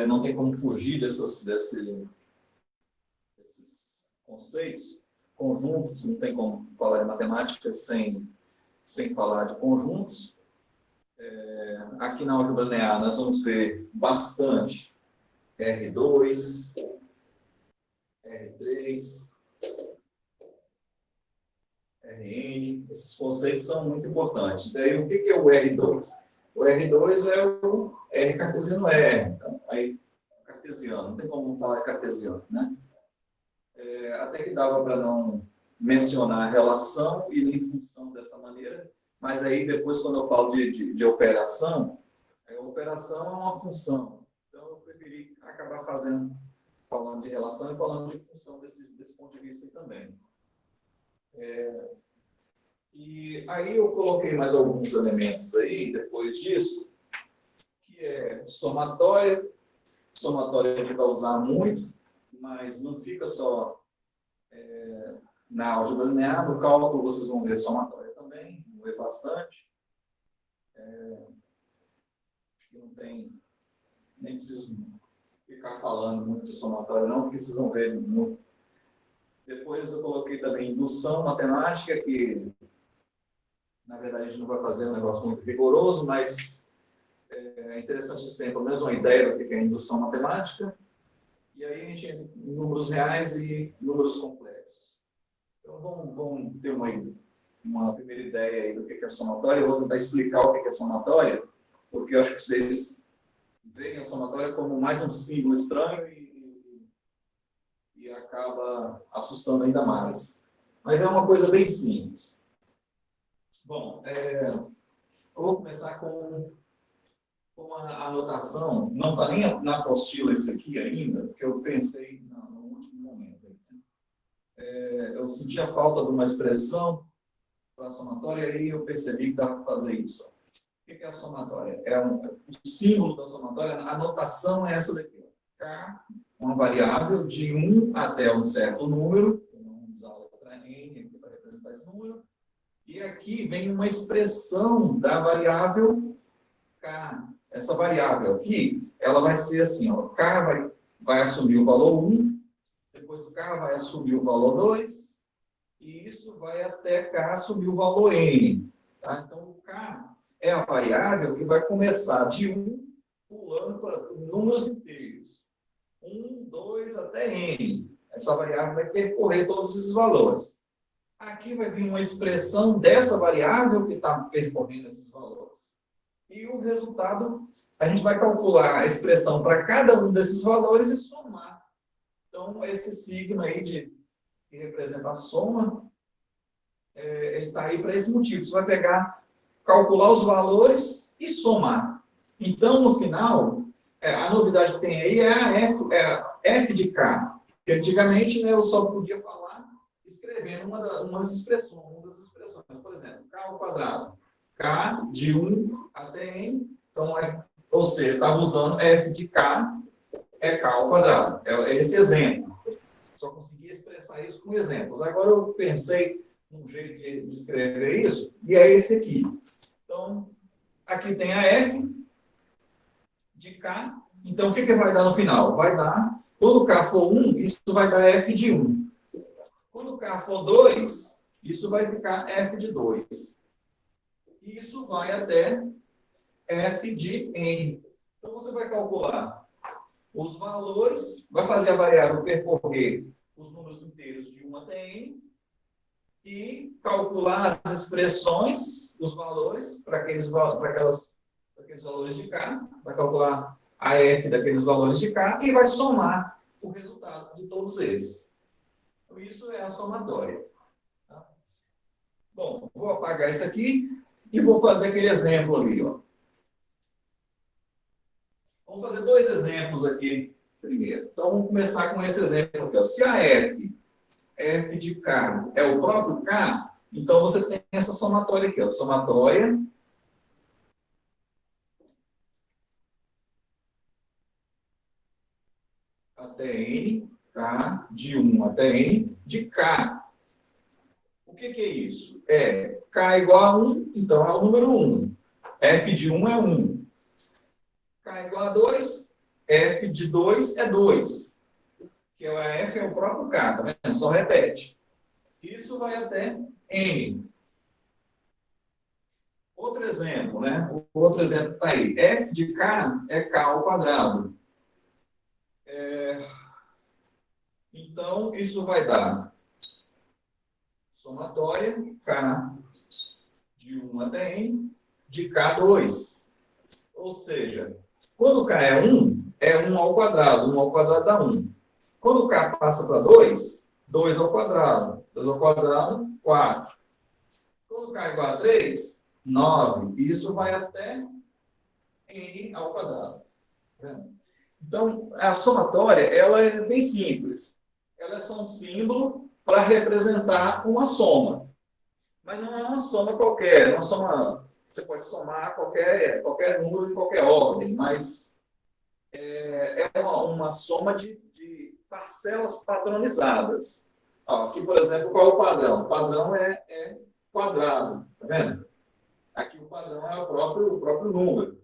Não tem como fugir desses conceitos. Conjuntos, não tem como falar de matemática sem falar de conjuntos. Aqui na álgebra linear nós vamos ver bastante R2, R3, Rn. Esses conceitos são muito importantes. Daí, o que é o R2? O R2 é o R cartesiano R. Então, aí, cartesiano, não tem como não falar cartesiano, né? Até que dava para não mencionar a relação e nem função dessa maneira, mas aí depois, quando eu falo de operação, a operação é uma função. Então, eu preferi acabar falando de relação e falando de função desse ponto de vista também. E aí eu coloquei mais alguns elementos aí, depois disso, que é somatória. Somatória a gente vai usar muito, mas não fica só na álgebra linear, no cálculo vocês vão ver somatória também, vão ver bastante. Acho que não tem, nem preciso ficar falando muito de somatória não, porque vocês vão ver muito. Depois eu coloquei também indução matemática, que na verdade a gente não vai fazer um negócio muito rigoroso, mas é interessante vocês terem pelo menos uma ideia do que é indução matemática. E aí a gente entra em números reais e números complexos. Então vamos ter uma primeira ideia aí do que é somatória. Eu vou tentar explicar o que é somatória, porque eu acho que vocês veem a somatória como mais um símbolo estranho e acaba assustando ainda mais. Mas é uma coisa bem simples. Bom, eu vou começar com a anotação. Não está nem na apostila esse aqui ainda, porque eu pensei no último momento. Eu senti a falta de uma expressão para a somatória e eu percebi que dava para fazer isso. O que é a somatória? O símbolo da somatória, a anotação é essa daqui. K, uma variável de 1 até um certo número, vamos usar a letra N aqui para representar esse número, e aqui vem uma expressão da variável K. Essa variável aqui, ela vai ser assim, ó, K vai assumir o valor 1, depois o K vai assumir o valor 2, e isso vai até K assumir o valor N. Tá? Então, o K é a variável que vai começar de 1, pulando para números inteiros. 1, 2, até N. Essa variável vai percorrer todos esses valores. Aqui vai vir uma expressão dessa variável que está percorrendo esses valores. E o resultado, a gente vai calcular a expressão para cada um desses valores e somar. Então, esse signo aí que representa a soma, ele está aí para esse motivo. Você vai calcular os valores e somar. Então, no final, a novidade que tem aí é a f de k. Que antigamente, né, eu só podia falar escrevendo uma das expressões. Por exemplo, k ao quadrado. K de 1 até n. Então, ou seja, estava usando f de k é k ao quadrado. É esse exemplo. Só conseguia expressar isso com exemplos. Agora eu pensei num jeito de escrever isso, e é esse aqui. Então, aqui tem a f de k. Então, o que vai dar no final? Vai dar, quando k for 1, isso vai dar f de 1. Quando k for 2, isso vai ficar f de 2. E isso vai até f de n. Então, você vai calcular os valores, vai fazer a variável percorrer os números inteiros de 1 até n, e calcular as expressões, os valores, para aqueles valores de K, vai calcular a F daqueles valores de K e vai somar o resultado de todos eles. Então, isso é a somatória. Tá? Bom, vou apagar isso aqui e vou fazer aquele exemplo ali. Ó. Vamos fazer dois exemplos aqui primeiro. Então, vamos começar com esse exemplo aqui. Ó. Se a F de K é o próprio K, então você tem essa somatória aqui. Ó. Somatória até N, K, de 1 até N, de K. O que é isso? K igual a 1, então é o número 1. F de 1 é 1. K igual a 2, F de 2 é 2. Que a F é o próprio K, tá vendo? Só repete. Isso vai até N. Outro exemplo, né? O outro exemplo está aí. F de K é K ao quadrado. Então, isso vai dar somatória K de 1 até N de K2. Ou seja, quando K é 1 ao quadrado. 1 ao quadrado dá 1. Quando K passa para 2, 2 ao quadrado. 2 ao quadrado, 4. Quando K é igual a 3, 9. E isso vai até N ao quadrado. Então, a somatória, ela é bem simples. Ela é só um símbolo para representar uma soma. Mas não é uma soma qualquer. Uma soma, você pode somar qualquer número em qualquer ordem, mas é uma soma de parcelas padronizadas. Ó, aqui, por exemplo, qual é o padrão? O padrão é quadrado. Tá vendo? Aqui o padrão é o próprio número.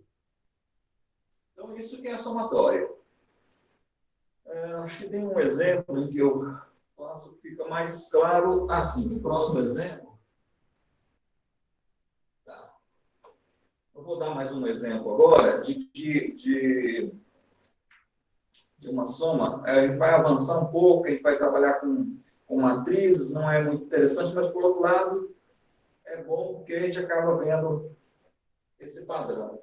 Então, isso que é a somatória. Acho que tem um exemplo em que eu faço que fica mais claro assim. O próximo exemplo. Tá. Eu vou dar mais um exemplo agora de uma soma. A gente vai avançar um pouco, a gente vai trabalhar com matrizes, não é muito interessante, mas, por outro lado, é bom porque a gente acaba vendo esse padrão.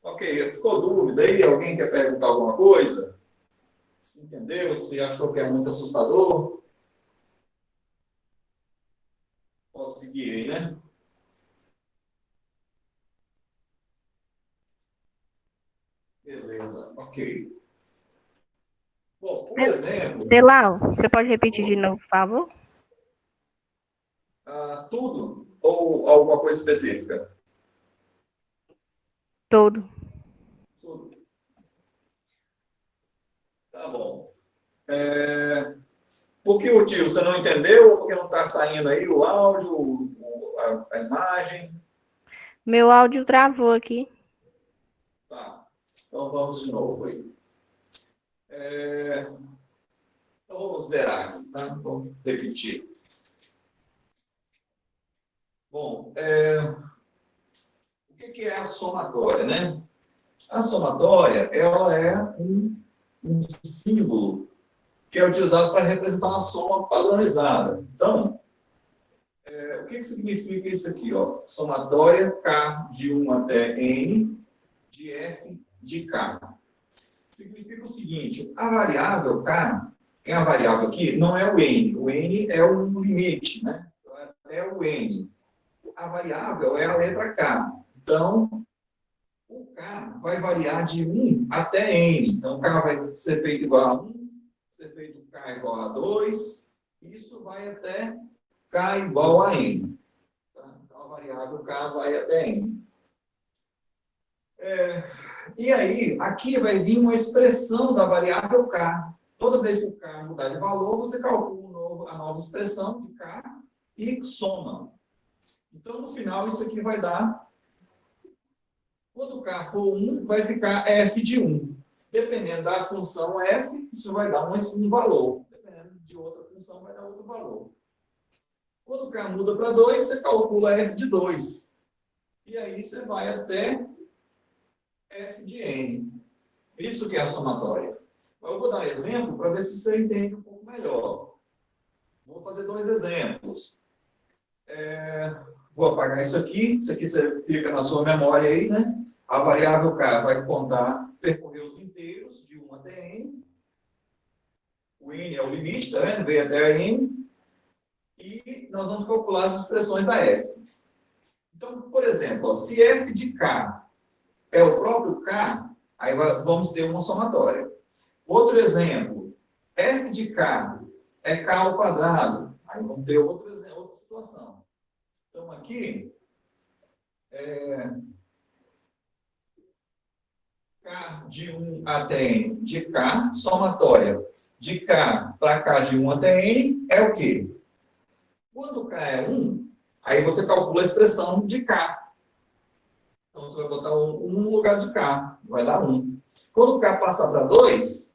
Ok, ficou dúvida aí? Alguém quer perguntar alguma coisa? Se entendeu? Se achou que é muito assustador? Posso seguir aí, né? Beleza, ok. Bom, por exemplo... Delau, você pode repetir de novo, por favor? Tudo ou alguma coisa específica? Todo. Tudo. Tá bom. Por que motivo? Você não entendeu? Ou porque não está saindo aí o áudio, a imagem? Meu áudio travou aqui. Tá. Então vamos de novo aí. Então vamos zerar aqui, tá? Vamos repetir. Bom, o que é a somatória, né? A somatória, ela é um símbolo que é utilizado para representar uma soma padronizada. Então, o que significa isso aqui? Ó? Somatória K de 1 até N de F de K. Significa o seguinte, a variável K, quem é a variável aqui, não é o N. O N é o limite, né? É o N. A variável é a letra K. Então, o K vai variar de 1 até N. Então, o K vai ser feito igual a 1, ser feito K igual a 2, isso vai até K igual a N. Tá? Então, a variável K vai até N. E aí, aqui vai vir uma expressão da variável K. Toda vez que o K mudar de valor, você calcula a nova expressão de K e soma. Então, no final, isso aqui vai dar... Quando K for 1, vai ficar F de 1. Dependendo da função F, isso vai dar um valor. Dependendo de outra função, vai dar outro valor. Quando K muda para 2, você calcula F de 2. E aí você vai até F de N. Isso que é a somatória. Eu vou dar um exemplo para ver se você entende um pouco melhor. Vou fazer dois exemplos. Vou apagar isso aqui você fica na sua memória aí, né? A variável k vai contar, percorrer os inteiros de 1 até n. O n é o limite, tá vendo? V até n. E nós vamos calcular as expressões da f. Então, por exemplo, ó, se f de k é o próprio k, aí vamos ter uma somatória. Outro exemplo, f de k é k ao quadrado. Aí vamos ter outra situação. Então, aqui, k de 1 até n de k, somatória de k para k de 1 até n é o quê? Quando k é 1, aí você calcula a expressão de k. Então, você vai botar 1 no lugar de k, vai dar 1. Quando k passar para 2,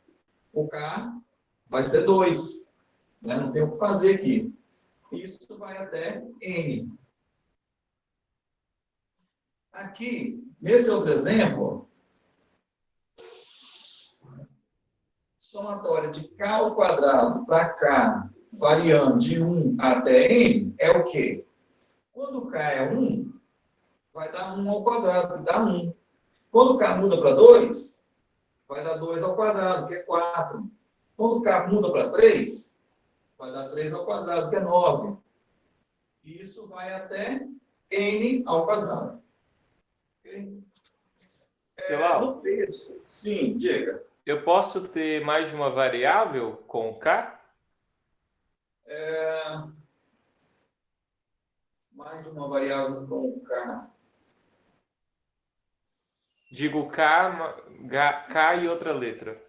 o k vai ser 2. Né? Não tem o que fazer aqui. Isso vai até n. Aqui, nesse outro exemplo, somatória de k ao quadrado para k, variando de 1 até n, é o quê? Quando k é 1, vai dar 1 ao quadrado, que dá 1. Quando k muda para 2, vai dar 2 ao quadrado, que é 4. Quando k muda para 3, vai dar 3 ao quadrado, que é 9. E isso vai até n ao quadrado. Okay? No texto, sim, diga. Eu posso ter mais de uma variável com k? Mais de uma variável com k. Digo k e outra letra.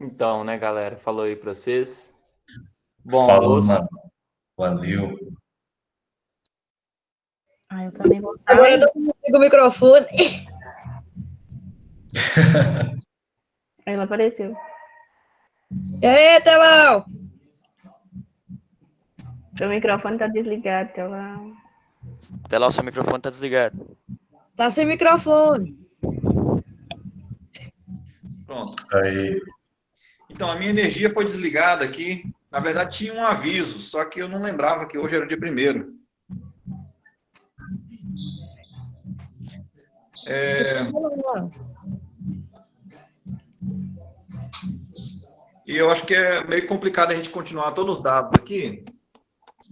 Então, né, galera? Falou aí pra vocês. Bom Falou, almoço. mano. Valeu. Ah, eu também vou Agora sair. todo mundo liga o microfone. Ela apareceu. E aí, Telão? Seu microfone tá desligado, Telão. Até lá, o seu microfone tá desligado. Tá sem microfone. Pronto. Aí. Então, a minha energia foi desligada aqui. Na verdade, tinha um aviso, só que eu não lembrava que hoje era o dia 1º. E eu acho que é meio complicado a gente continuar todos os dados aqui.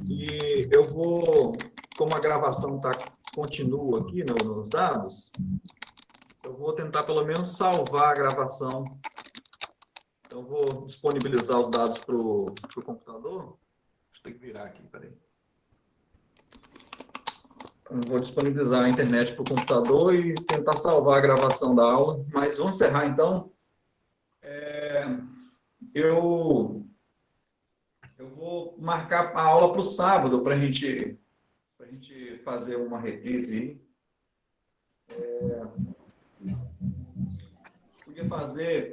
E eu vou, como a gravação continua aqui nos dados, eu vou tentar pelo menos salvar a gravação. Então, eu vou disponibilizar os dados para o computador. Deixa eu ter que virar aqui, peraí. Eu vou disponibilizar a internet para o computador e tentar salvar a gravação da aula. Mas vamos encerrar, então. Eu vou marcar a aula para o sábado para a gente fazer uma reprise. Podia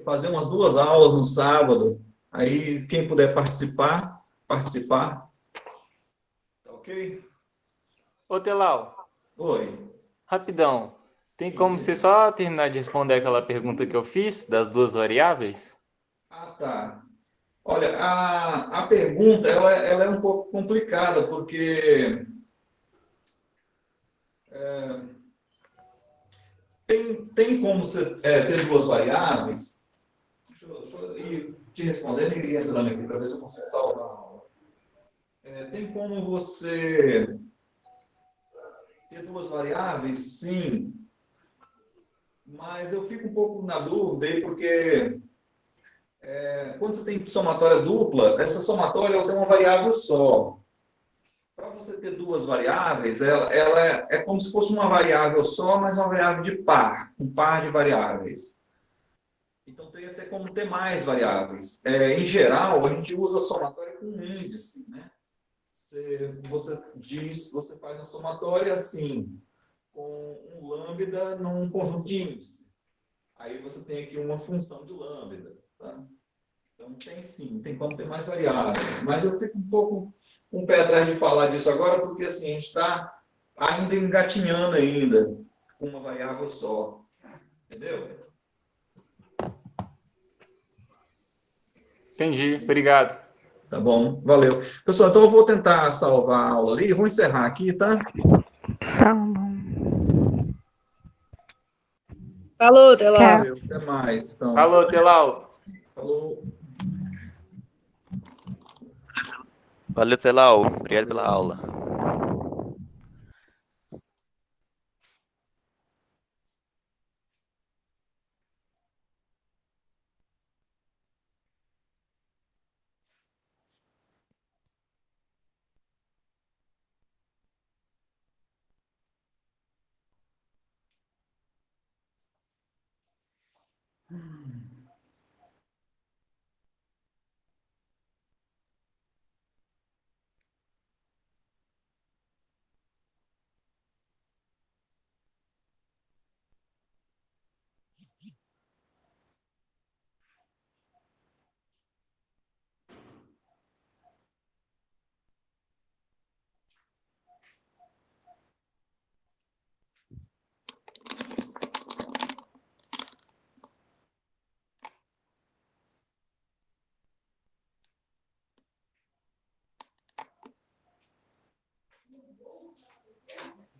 fazer umas 2 aulas no sábado. Aí, quem puder participar. Tá ok? Ô, Telau, Oi. rapidão. Tem Sim, como sim. você só terminar de responder aquela pergunta que eu fiz, das 2 variáveis? Ah, tá. Olha, a pergunta ela é um pouco complicada, porque tem como você ter 2 variáveis? Deixa eu ir te respondendo e entrando aqui para ver se eu consigo salvar a aula. Tem como você ter 2 variáveis? Sim. Mas eu fico um pouco na dúvida aí, porque quando você tem somatória dupla, essa somatória ela tem uma variável só. Para você ter 2 variáveis, ela é como se fosse uma variável só, mas uma variável de par, um par de variáveis. Então, tem até como ter mais variáveis. Em geral, a gente usa a somatória com índice, né? Você faz a somatória assim, com um lambda num conjunto de índice. Aí você tem aqui uma função de lambda, tá? Então, tem como ter mais variáveis. Mas eu fico um pouco com o pé atrás de falar disso agora, porque assim, a gente está ainda engatinhando ainda com uma variável só. Entendeu? Entendi, obrigado. Tá bom, valeu. Pessoal, então eu vou tentar salvar a aula ali, vou encerrar aqui, tá? Falou, Telão. Valeu, até mais. Então, Falou, Telau. falou. Valeu, Telau. Obrigado pela aula.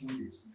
Isso.